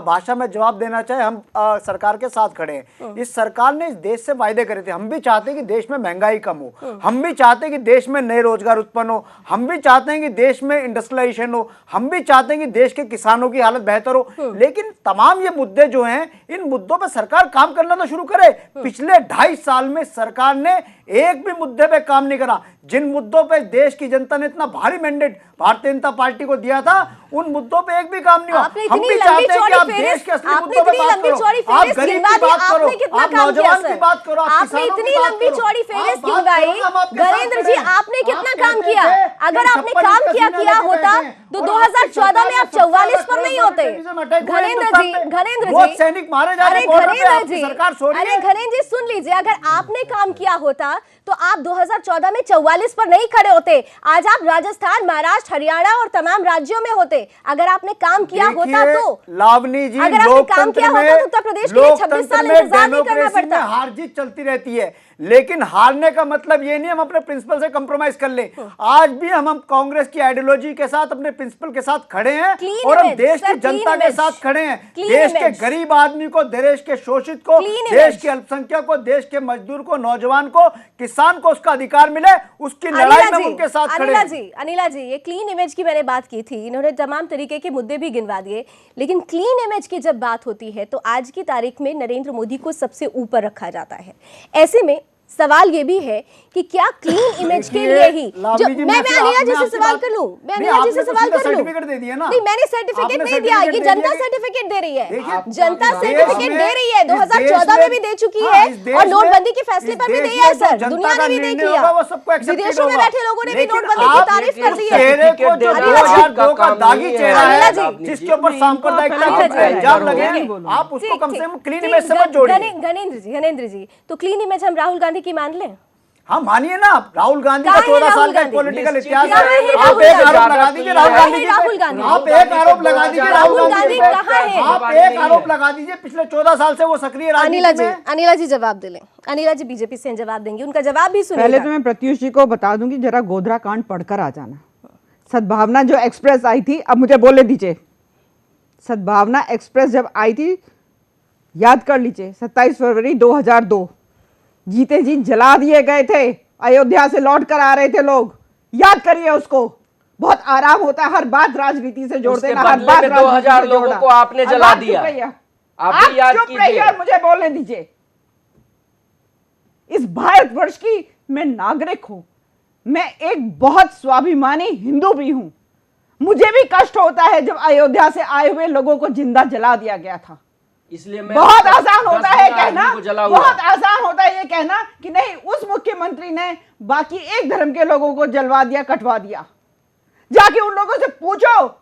भाषा में जवाब देना चाहे, हम सरकार के साथ खड़े हैं। इस सरकार ने इस देश से वायदे करे थे। हम भी चाहते हैं कि देश में महंगाई कम हो, हम भी चाहते हैं कि देश में नए रोजगार उत्पन्न हो, हम भी चाहते हैं कि देश में इंडस्ट्रियलाइजेशन हो, हम भी चाहते हैं कि देश के किसानों की हालत बेहतर हो। लेकिन तमाम ये मुद्दे जो हैं, इन मुद्दों पर सरकार काम करना तो शुरू करे। पिछले 2.5 साल में सरकार ने एक भी मुद्दे पे काम नहीं करा। जिन मुद्दों पे देश की जनता ने इतना भारी मैंडेट भारतीय जनता पार्टी को दिया था, उन मुद्दों पे एक भी काम नहीं हुआ। हम भी चाहते हैं कि आप देश के असली मुद्दों पे बात करो, आप गरीब की बात करो, आप नौजवान की बात करो, आप आपने किसानों इतनी की बात लंबी करो। चौड़ी फेहरिस्त आप क्यों बात गाई? करो, हम आपके साथ गणेंद्र जी, खड़े हैं। आपने कितना आप काम कहते किया? थे अगर कि आपने 56 काम किया पसीने लेके होता बैठे हैं, तो और 2014 में आप 44 पर नहीं होते। बहुत सैनिक मारे जा रहे हैं बॉर्डर पे, आपकी सरकार सो रही है। अरे घनेंद्र जी, सुन लीजिए, अगर आपने काम किया होता तो आप 2014 में 44 पर नहीं खड़े होते। आज आप राजस्थान, महाराष्ट्र, हरियाणा और तमाम राज्यों में होते। अगर आपने काम किया होता तो लावनी जी, अगर आपने काम किया होता तो उत्तर प्रदेश के लिए 26 साल इंतजार नहीं करना पड़ता। हार जीत चलती रहती है, लेकिन हारने का मतलब ये नहीं हम अपने प्रिंसिपल से कंप्रोमाइज कर ले। आज भी हम कांग्रेस की आइडियोलॉजी के साथ, अपने प्रिंसिपल के साथ खड़े हैं और हम देश की जनता के साथ खड़े हैं। देश के गरीब आदमी को, देश के शोषित को, देश के अल्पसंख्यक को, देश के मजदूर को, नौजवान को, किसान को उसका अधिकार मिले, उसकी लड़ाई में उनके साथ खड़े हैं। अनिला जी, ये क्लीन इमेज की मैंने बात की थी, इन्होंने तमाम तरीके के मुद्दे भी गिनवा दिए, लेकिन क्लीन इमेज की जब बात होती है तो आज की तारीख में नरेंद्र मोदी को सबसे ऊपर रखा जाता है। ऐसे में सवाल ये भी है कि क्या क्लीन इमेज के लिए ही जो मैं अनिला जी से सवाल कर लूं, मैं अनिला जी से सवाल कर लूं। सर्टिफिकेट दे दिया ना? नहीं, मैंने सर्टिफिकेट नहीं दिया, ये जनता सर्टिफिकेट दे रही है। जनता सर्टिफिकेट दे रही है, 2014 में भी दे चुकी है और नोटबंदी के फैसले पर भी दी है। सर, दुनिया ने भी देख लिया, विदेशों में बैठे लोगों ने भी नोटबंदी की तारीफ कर दी है। 2002 का दागी चेहरा है जिसके ऊपर सांप्रदायिकता का इल्जाम लगे, आप उसको कम से कम क्लीन इमेज से मत जोड़िए। घनेंद्र जी, तो क्लीन इमेज हम राहुल गांधी की मान लें? हाँ, मानिए ना। राहुल गांधी का कहाँ है 14 साल राहुल का गांधी? पॉलिटिकल इतिहास कहाँ है है। आप राहुल एक गांधी? आरोप लगा दीजिए राहुल गांधी जी राहुल पे, गांधी? आप एक आरोप लगा दीजिए राहुल गांधी पे, कहाँ है? आप एक आरोप लगा दीजिए पिछले 14 साल से वो सक्रिय राजनीति में। अनिला जी जवाब दे लें। अनिला जी बीजेपी से जवाब देंगी, उनका जवाब भी सुनिए। पहले तो मैं प्रत्युष जी को बता दूंगी, जरा गोधरा कांड पढ़कर आ जाना। सद्भावना जो एक्सप्रेस आई थी, अब मुझे बोलने दीजिए, सद्भावना एक्सप्रेस जब आई थी, याद कर लीजिए, 27 फरवरी 2002, जीते जी जला दिए गए थे। अयोध्या से लौट कर आ रहे थे लोग, याद करिए उसको। बहुत आराम होता है हर बात राजनीति से जोड़ते ना, हर बात 2000 लोगों को आपने जला दिया। आप चुप रहिए और मुझे बोलने दीजिए। इस भारतवर्ष की मैं नागरिक हूं, मैं एक बहुत स्वाभिमानी हिंदू भी हूं। मुझे भी कष्ट होता है जब अयोध्या से आए हुए लोगों को जिंदा जला दिया गया था। इसलिए बहुत आसान होता है कहना, बहुत आसान होता है ये कहना कि नहीं, उस मुख्यमंत्री ने बाकी एक धर्म के लोगों को जलवा दिया, कटवा दिया। जाके उन लोगों से पूछो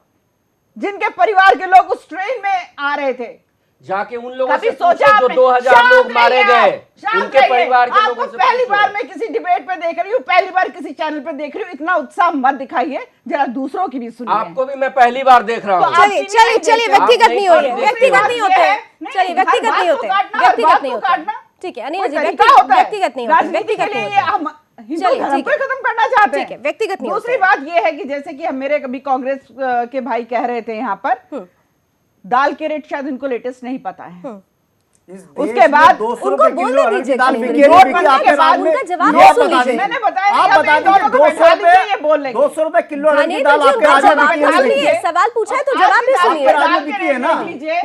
जिनके परिवार के लोग उस ट्रेन में आ रहे थे। जाके उन लोगों कभी से सोचा पूछो जो आपने? 2000 लोग मारे गए, शांत उनके रहिए। परिवार के लोगों आपको से पहली पूछो। बार मैं किसी डिबेट पे देख रही हूँ, पहली बार किसी चैनल पे देख रही हूँ, इतना उत्साह मत दिखाइए, जरा दूसरों की भी सुनिए। आपको भी मैं पहली बार देख रहा तो हूँ। चलिए चलिए चलिए, व्यक्तिगत नहीं हो रहे, आप व्यक्तिगत नहीं होते हैं, नहीं, चलिए व्यक्तिगत हर नहीं बात होते, को काटना, हर व्यक्तिगत बात नहीं को होते, काटना। ठीक है अनिल कोई जी, तरीका होता है। व्यक्तिगत नहीं होते, राजनीति के व्यक्तिगत नहीं लिए होते, हम हिंदू चलिए, धर्म ठीक को है। खत्म करना चाहते हैं। ठीक है, व्यक्तिगत नहीं दूसरी होते। बात यह है कि जैसे कि हम मेरे कभी कांग्रेस के भाई कह रहे थे यहाँ पर, दाल के रेट शायद इनको लेटेस्ट नहीं पता है। उसके बाद 200 उनको रुपए बोलने किलो अरहर दीजिए की दाल कहीं बिकी भी। है, नोट बिकी बनने आपके के बाद राज में। उनका जवाब ये सुन बता लीजिए। दीजिए। मैंने बताया आप कि बता अब इन दोनों दीजिए, को बैठा लीजिए, ये बोल लेंगे। 200 रुपए किलो अरहर की धनेन्द्र दाल जी, आपके उनका राज में जवाब बिकी मान है, नहीं लीजिए, बिकी है? सवाल पूछा है तो आज जवाब भी की दाल सुनिए। के राज्य दाल में के बिकी है रेट ना। देख लीजिए,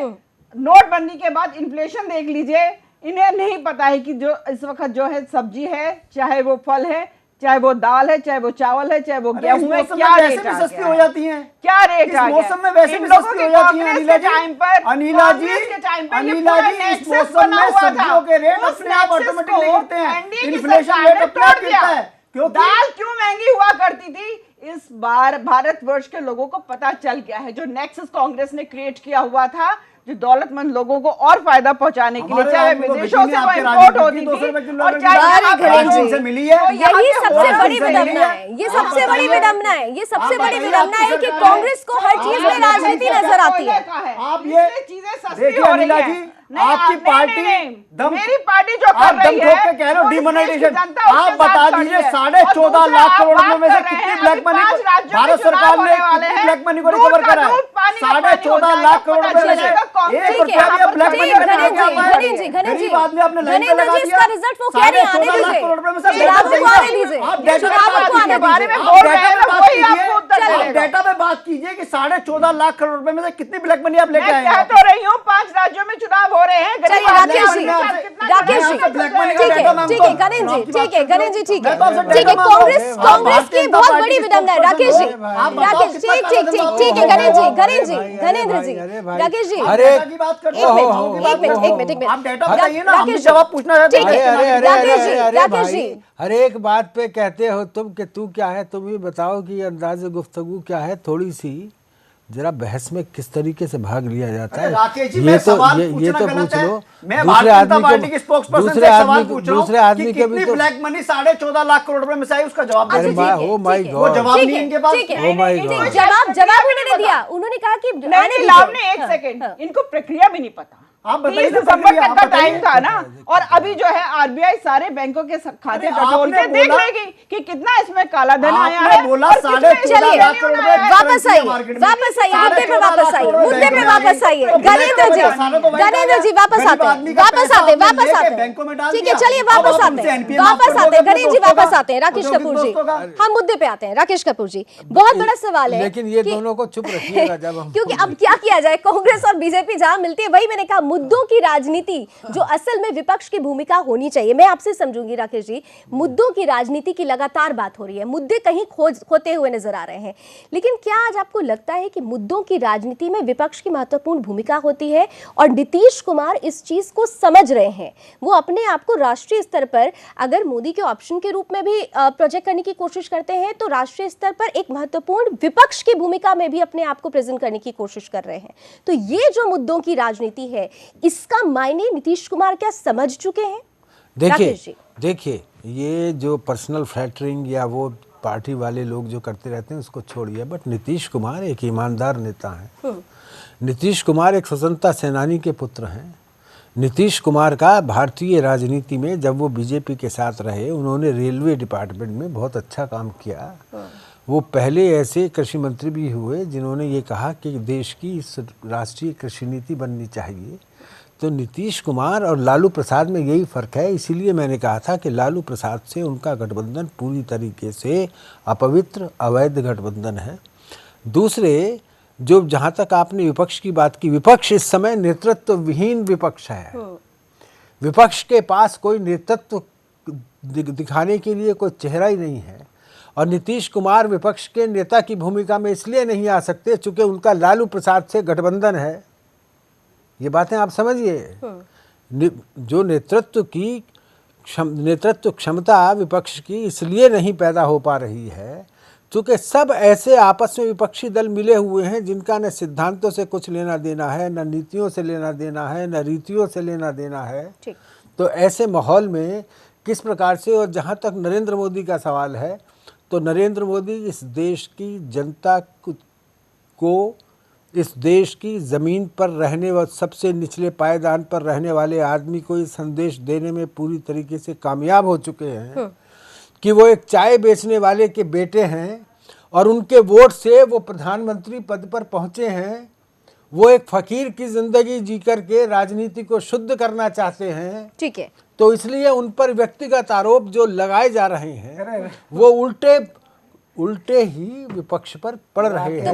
नोटबंदी के बाद इन्फ्लेशन देख लीजिए। इन्हें नहीं पता है कि जो इस वक्त जो है सब्जी है, चाहे वो फल है, चाहे वो दाल है, चाहे वो चावल है, चाहे वो अरे इस गेहूं है, मौसम क्या में वैसे रेट भी आ सस्ती गया हो है। जाती हैं। क्या रेट इस आ गया मौसम में वैसे इन भी लोगों सस्ती के हो जाती हैं, कांग्रेस अनिला के जी। टाइम पर, अनिला जी, कांग्रेस के टाइम पर ये अनिला पूरा जी, इस नेक्सस मौसम बना में हुआ था। सब्जियों के रेट उस अपने आप नेक्सस ऑटोमेटिकली को गिरते हैं। एनडीए की इन्फ्लेशन सरकार रेट ने अपने आप तोड़ दिया। गिरता है, क्योंकि दाल क्यों महंगी हुआ करती थी, इस बार भारतवर्ष के लोगों को पता चल गया है। जो नेक्सस कांग्रेस ने क्रिएट किया हुआ था, जो दौलतमंद लोगों को और फायदा पहुंचाने के लिए, हमारे चाहे आदमी को विदेशों से बिजली वो आपके इंपोर्ट राज्य होती की 200 रुपए थी, किलो और अरहर चाहे की दाल यहाँ पे गणेश जो- जी से मिली है। तो यहाँ यही के सबसे होटल बड़ी से विडंबना मिली है। है, ये आप सबसे बड़ी बताइए। विडंबना है, ये सबसे आप बड़ी बताइए, विडंबना है आपकी कि सरकार कांग्रेस को हर चीज में राजनीति नजर आती है। आप ये चीजें सस्ती देखिए हो रही अनिला है। जी, नहीं, आपकी नहीं, पार्टी नहीं, दम मेरी पार्टी जो कर आप दम रही ठोक के है, कह रहे हो वो इस देश की डिमोनेटाइजेशन। जनता आप उसके बता साथ खड़ी दीजिए है। 14.5 और लाख दूसरा करोड़ आप रुपए में से बात कर कितनी रहे हैं, ब्लैक अभी मनी 5 राज्यों में भारत चुनाव सरकार ने होने वाले कितनी हैं। ब्लैक मनी को दूध रिकवर का करा है? दूध, पानी का पानी हो 14.5 जाएगा, लाख करोड़ पता रुपए में से चलेगा कांग्रेस 1 ठीक रुपया है, भी अब ब्लैक मनी ठीक, में नहीं आ पाया। घनेन्द्र जी, घनेन्द्र जी, गरीब आदमी आपने लाइन पे घनेन्द्र लगा जी, दिया। इसका रिजल्ट वो कह रही है, आने 14.5 लाख दीजिए। करोड़ रुपए में से चुनावों डेटा को आने दीजिए। दीजिए। आप डेटा चुनावों पे को बात आने कीजिए। बारे में आप बोल डेटा रहे हैं पे ना, बात वही कीजिए। आपको उत्तर आप मिलेगा। डेटा पे बात कीजिए कि 14.5 लाख करोड़ रुपए में से कितनी ब्लैक मनी आप लेके मैं आए कह हैं? तो रही हूँ 5 राज्यों में चुनाव हो रहे हैं। गरीब चलिए आदमी राकेश जी, आपके साथ कितना राकेश चुनाव जी, कर ब्लैक सकते मनी हैं? का ठीक डेटा है, मैं ठीक आपको- है गणेश जी, ठीक है गणेश जी, ठीक है, मैं तो आपसे ठीक है, डेटा मांग रहा हूँ। कांग्रेस आप कांग्रेस भारतीय की जनता बहुत पार्टी बड़ी की विडंबना है। spokesperson राकेश जी, हो। आप बताओ राकेश, कितना ठीक काला ठीक धन ठीक आप ठीक है हो। गणेश जी, अरे गणेश जी, भाई, धनेन्द्र जी, अरे भाई, राकेश जी, आप अरे- डेटा की बात करते एक हैं, मिनट, भाव की एक बात मिनट, करते एक हैं। मिनट, एक मिनट। आप डेटा बताइए ना, हम भी राकेश जी, जवाब पूछना चाहते ठीक हैं। है, अरे अरे राकेश अरे जी, अरे राकेश जी। भाई, हर एक बात पे कहते हो तुम कि तू क्या है, तुम ही बताओ कि अंदाज गुफ्तगू क्या है। थोड़ी सी जरा बहस में किस तरीके से भाग लिया जाता है, राकेश जी, ये मैं तो सवाल ये पूछना तो गलत पूछ है। लो। मैं दूसरे भारतीय जनता आदमी पार्टी के को स्पोक्सपर्सन से दूसरे एक सवाल आदमी पूछ रहा हूँ दूसरे आदमी कि के भी कितनी तो ब्लैक मनी 14.5 लाख करोड़ रुपए में से आई, उसका जवाब अच्छा, दे ठीक दीजिए। है, ओ माय ठीक है। गॉड, वो जवाब ठीक नहीं है, इनके पास। ठीक है, Oh my ठीक, God. जवाब उन्होंने दिया, उन्होंने कहा कि आने नहीं दीजिए। लावने एक हाँ, सेकंड, हाँ। इनको प्रक्रिया भी नहीं पता। आप बताइए 30 ना दिसंबर प्रक्रिया, तक आप का बताइए। टाइम था ना, और अभी जो है आरबीआई सारे बैंकों के खाते अरे टटोल के आपने देख बोला- लेगी कि कितना इसमें काला धन आया आपने है बोला और किसमें 14.5 चलिए, लाख करोड़ रुपए वापस आइए, वापस आइए, मुद्दे पे वापस आइए, मुद्दे पे वापस आइए। घनेन्द्र जी, घनेन्द्र जी वापस आते हैं, वापस आते हैं, वापस आते हैं। ठीक है, चलिए वापस आते हैं, वापस आते हैं। घनेन्द्र जी वापस आते हैं। राकेश कपूर जी, हम मुद्दे पे आते हैं। राकेश कपूर जी, बहुत बड़ा सवाल है, लेकिन ये कि- दोनों को चुप रखिएगा जब हम क्योंकि अब क्या किया जाए, कांग्रेस और बीजेपी जहां मिलती है, वही मैंने कहा मुद्दों की राजनीति जो असल में विपक्ष की भूमिका होनी चाहिए। मैं आपसे समझूंगी राकेश जी, मुद्दों की राजनीति की लगातार बात हो रही है, मुद्दे कहीं खोते हुए नजर आ रहे हैं, लेकिन क्या आज आपको लगता है कि मुद्दों की राजनीति में विपक्ष की महत्वपूर्ण भूमिका होती है और नीतीश कुमार इस चीज को समझ रहे हैं? वो अपने आप को राष्ट्रीय स्तर पर अगर मोदी के ऑप्शन के रूप में भी प्रोजेक्ट करने की कोशिश करते हैं, तो राष्ट्रीय स्तर पर एक महत्वपूर्ण विपक्ष की भूमिका में भी अपने आप को प्रेजेंट करने की कोशिश कर रहे हैं। तो ये जो मुद्दों की राजनीति है, इसका मायने नीतीश कुमार क्या समझ चुके हैं? राकेश जी। देखिए ये जो पर्सनल फ्लैटरिंग या वो पार्टी वाले लोग जो करते रहते हैं उसको छोड़िए, बट नीतीश कुमार एक ईमानदार नेता हैं। नीतीश कुमार एक स्वतंत्रता सेनानी के पुत्र हैं। नीतीश कुमार का भारतीय राजनीति में जब वो बीजेपी के साथ रहे, उन्होंने रेलवे डिपार्टमेंट में बहुत अच्छा काम किया। वो पहले ऐसे कृषि मंत्री भी हुए जिन्होंने ये कहा कि देश की राष्ट्रीय कृषि नीति बननी चाहिए। तो नीतीश कुमार और लालू प्रसाद में यही फ़र्क है, इसीलिए मैंने कहा था कि लालू प्रसाद से उनका गठबंधन पूरी तरीके से अपवित्र अवैध गठबंधन है। दूसरे, जो जहाँ तक आपने विपक्ष की बात की, विपक्ष इस समय नेतृत्व विहीन विपक्ष है। विपक्ष के पास कोई नेतृत्व दिखाने के लिए कोई चेहरा ही नहीं है, और नीतीश कुमार विपक्ष के नेता की भूमिका में इसलिए नहीं आ सकते चूँकि उनका लालू प्रसाद से गठबंधन है। ये बातें आप समझिए। जो नेतृत्व क्षमता विपक्ष की इसलिए नहीं पैदा हो पा रही है चूँकि सब ऐसे आपस में विपक्षी दल मिले हुए हैं जिनका न सिद्धांतों से कुछ लेना देना है, न नीतियों से लेना देना है, न रीतियों से लेना देना है। ठीक। तो ऐसे माहौल में किस प्रकार से, और जहाँ तक नरेंद्र मोदी का सवाल है, तो नरेंद्र मोदी इस देश की जनता को, इस देश की ज़मीन पर रहने व सबसे निचले पायदान पर रहने वाले आदमी को ये संदेश देने में पूरी तरीके से कामयाब हो चुके हैं कि वो एक चाय बेचने वाले के बेटे हैं और उनके वोट से वो प्रधानमंत्री पद पर पहुंचे हैं। वो एक फकीर की जिंदगी जी करके राजनीति को शुद्ध करना चाहते हैं। ठीक है। तो इसलिए उन पर व्यक्तिगत आरोप जो लगाए जा रहे हैं वो उल्टे ही विपक्ष पर पड़ रहे हैं।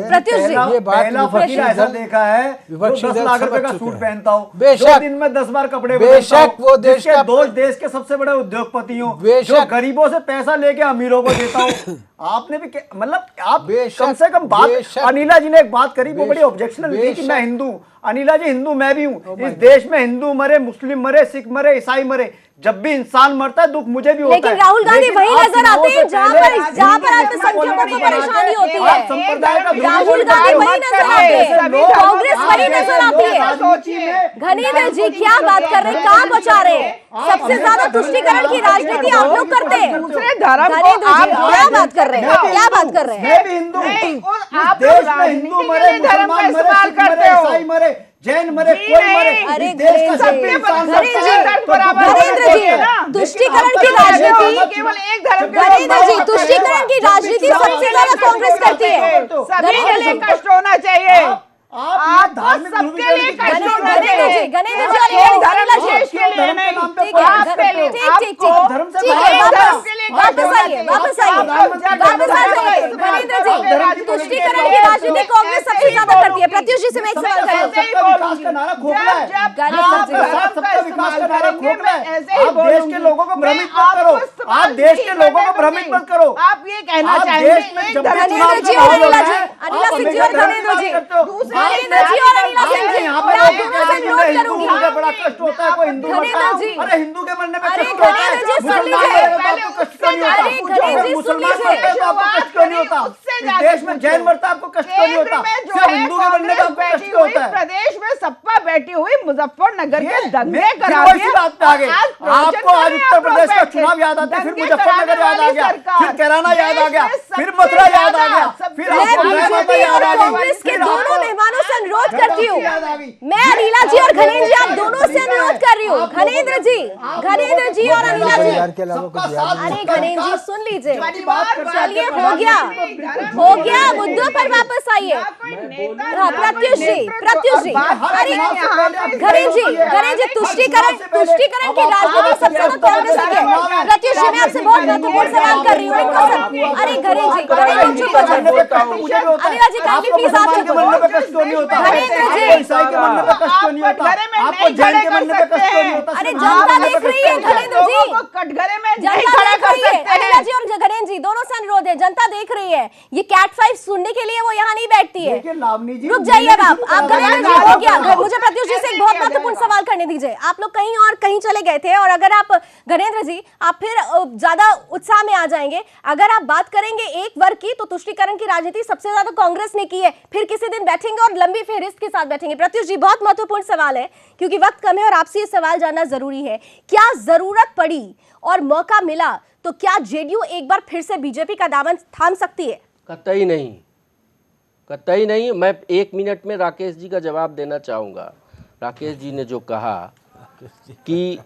ये पहला फकीर ऐसा देखा है जो 10 लाख रुपए का सूट पहनता हो, जो दिन में 10 बार कपड़े बेशक वो देश के सबसे बड़े उद्योगपति हो, जो गरीबों से पैसा लेके अमीरों को देता हो। आपने भी मतलब आप कम से कम बात, अनिला जी ने एक बात करी वो बड़ी ऑब्जेक्शनल थी कि मैं हिंदू, अनिला जी हिंदू मैं भी हूँ। इस देश में हिंदू मरे, मुस्लिम मरे, सिख मरे, ईसाई मरे, जब भी इंसान मरता है दुख मुझे भी होता है। लेकिन राहुल गांधी वही नजर आते हैं जहाँ पर अल्पसंख्यकों को परेशानी होती है। राहुल गांधी वही नजर आते हैं, कांग्रेस वही नजर आती है। घनेन्द्र जी क्या बात कर रहे हैं, कहाँ पहुँचा रहे हैं? सबसे ज्यादा तुष्टीकरण की राजनीति आप लोग करते हैं। दूसरे धर्म को घनेन्द्र जी आप क्या बात कर रहे हैं, क्या बात कर रहे हैं? मैं भी हिंदू हूँ, आप देश में हिंदू मरे, मुसलमान मरे, सिख मरे, ईसाई मरे, जैन मरे, कोई मरे, अरे इस देश का सब इंसान घनेन्द्र जी तुष्टीकरण की राजनीति केवल एक धर्म घनेन्द्र जी तुष्टीकरण की राजनीति सबसे ज्यादा कांग्रेस करती है। सभी के लिए कष्ट होना चाहिए। आप सबके लिए कष्ट होना घनेन्द्र चाहिए। जी, घनेन्द्र जी और अनिला जी, देश के लिए नहीं, ठीक है, आपके लिए, ठीक, धर्म से ठीक है, वापस आइए। घनेन्द्र जी तुष्टीकरण की राजनीति कांग्रेस सबसे ज्यादा करती है। प्रत्युष जी से मैं एक सवाल करूं। सबका विकास का नारा खोखला है, सबका विकास का नारा खोखला है। आप देश के लोगों को भ्रमित मत करो, आप देश के लोगों को भ्रमित मत करो। आप ये कहना चाहेंगे देश में जब भी घनेन्द्र जी और अनिला जी, अनिला सिंह जी और घनेन्द्र जी, घनेन्द्र जी और अनिला सिंह जी, मैं आप दोनों से अनुरोध करूंगी। बड़ा कष्ट होता है कोई हिंदू घनेन्द्र जी, अरे हिंदू के मरने पे अरे कष्ट होता है, घनेन्द्र जी सुन मुसलमान लीजिए, मरने पे आपको कष्ट क्यों नहीं होता? अरे घनेन्द्र जी सुन मुसलमान लीजिए, मरते हैं तो आपको कष्ट क्यों नहीं होता? इस देश में जैन मरता है आपको कष्ट क्यों नहीं होता? सिर्फ हिंदू के मरने पे आपको कष्ट क्यों होता है? प्रदेश में सपा बैठी हुई मुजफ्फरनगर के दंगे फिर करा वही बात पे आ गए। आपको आज उत्तर प्रदेश का चुनाव याद आता है, फिर मुजफ्फरनगर याद आ गया, फिर कैराना याद आ गया, फिर मथुरा याद आ गया, फिर मैं बीजेपी और कांग्रेस के दोनों मेहमानों से अनुरोध करती हूँ। मैं अनिला जी और घनेन्द्र जी, आप दोनों से अनुरोध कर रही हूँ। घनेन्द्र जी और अनिला जी, अरे घनेन्द्र जी सुन लीजिए, चलिए हो गया, मुद्दों पर वापस आइए। प्रत्युष जी, अरे घनेन्द्र जी तुष्टीकरण की राजनीति सबसे ज्यादा कांग्रेस की है। प्रत्युष जी मैं आपसे बहुत महत्वपूर्ण सवाल कर रही हूँ। अरे घनेन्द्र जी चुप हो जाइए। अनिला जी काइंडली प्लीज आप चुप हो जाइए। घनेन्द्र जी, अरे जनता देख रही है घनेन्द्र जी, कटघरे में जनता देख रही है। अनिला जी और घनेन्द्र जी दोनों से अनुरोध है, जनता देख रही है। ये कैट 5 सुनने के लिए वो यहाँ नहीं बैठती है। रुक जाइए अब आप घनेन्द्र जी हो गया। मुझे प्रत्युष जी से एक बहुत महत्वपूर्ण सवाल करने दीजिए। आप लोग कहीं चले गए थे और अगर आप घनेन्द्र जी आप फिर ज्यादा उत्साह में आ जाएंगे। अगर आप बात करेंगे एक वर्ग की तो तुष्टीकरण की राजनीति सबसे ज्यादा कांग्रेस ने की है। फिर किसी दिन बैठेंगे और लंबी फेहरिस्त के साथ बैठेंगे। प्रत्युष जी बहुत महत्वपूर्ण सवाल है क्योंकि वक्त कम है और आपसे ये सवाल जानना जरूरी है। क्या जरूरत पड़ी और मौका मिला तो क्या जेडीयू एक बार फिर से बीजेपी का दामन थाम सकती है? कतई नहीं, कतई नहीं। मैं 1 मिनट में राकेश जी का जवाब देना चाहूँगा। राकेश जी ने जो कहा कि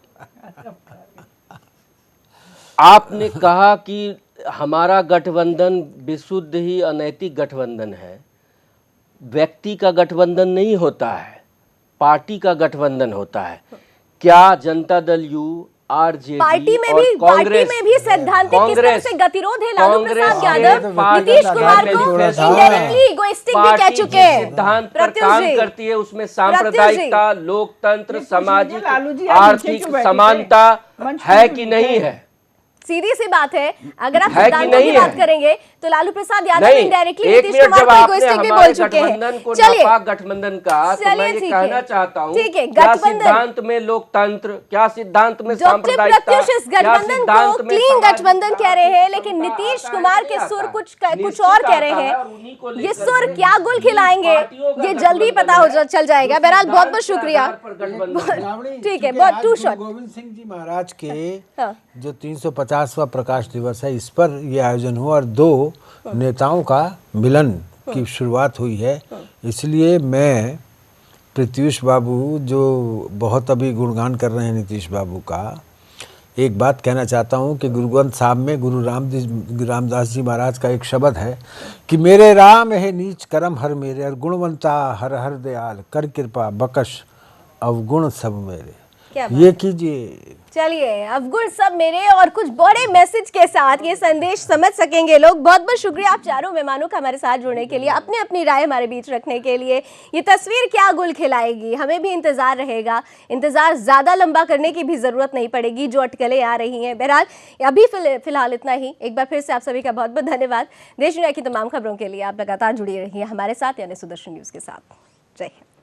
आपने कहा कि हमारा गठबंधन विशुद्ध ही अनैतिक गठबंधन है। व्यक्ति का गठबंधन नहीं होता है, पार्टी का गठबंधन होता है। क्या Janata Dal you, RJD party में भी सैद्धांतिक किस तरह से गतिरोध है? लालू प्रसाद यादव नीतीश कुमार को इनडायरेक्टली इगोइस्टिक भी कह चुके हैं। सिद्धांत पर काम करती है, उसमें सांप्रदायिकता, लोकतंत्र, सामाजिक आर्थिक समानता है कि नहीं है? सीधी सी बात है, अगर आप है कि सिद्धांतों की नहीं बात है? करेंगे तो लालू प्रसाद यादव नहीं, इनडायरेक्टली एक नीतीश मिनट कुमार जब को आपने इगोइस्टिक भी हमारे बोल चुके हैं। गठबंधन को चलिए नापाक गठबंधन का, तो मैं चलिए, ये ठीक कहना है। चाहता हूँ, ठीक है, क्या गठबंधन- सिद्धांत में लोकतंत्र, क्या सिद्धांत में डॉक्टर सांप्रदायिकता, प्रत्युष इस क्या गठबंधन सिद्धांत को में क्लीन सामाजिकता, गठबंधन कह रहे हैं, लेकिन समता नीतीश आता है कुमार कि के नहीं सुर आता? कुछ निश्चित और कह रहे आता है हैं। और उन्हीं को ये लेकर सुर के क्या गुल खिलाएंगे, पार्टियों का ये जल्दी गठबंधन पता हो है, चल जाएगा। जो बहरहाल बहुत बहुत सिद्धांत के शुक्रिया। आधार पर गठबंधन है। ठीक है, क्योंकि बहुत आज to Guru shot. Govind Singh ji महाराज के हाँ। जो 350वां प्रकाश दिवस है, इस पर ये आयोजन हुआ और दो नेताओं का मिलन की शुरुआत हुई है। इसलिए मैं प्रत्युष बाबू जो बहुत अभी गुणगान कर रहे हैं नीतीश बाबू का, एक बात कहना चाहता हूँ कि गुरु ग्रंथ साहब में गुरु रामदास जी महाराज का एक शब्द है कि मेरे राम है नीच कर्म हर मेरे, और गुणवंता हर हर दयाल कर कृपा बकश अवगुण सब मेरे। क्या ये कीजिए। चलिए, अवगुण सब मेरे, और कुछ बड़े मैसेज के साथ ये संदेश समझ सकेंगे लोग। बहुत बहुत शुक्रिया आप चारों मेहमानों का हमारे साथ जुड़ने के लिए, अपनी अपनी राय हमारे बीच रखने के लिए। ये तस्वीर क्या गुल खिलाएगी, हमें भी इंतजार रहेगा। इंतजार ज़्यादा लंबा करने की भी ज़रूरत नहीं पड़ेगी, जो अटकलें आ रही हैं। बहरहाल अभी फिलहाल इतना ही। एक बार फिर से आप सभी का बहुत बहुत धन्यवाद। देश दुनिया की तमाम खबरों के लिए आप लगातार जुड़ी रहिए हमारे साथ, यानी सुदर्शन न्यूज़ के साथ। जय हिंद।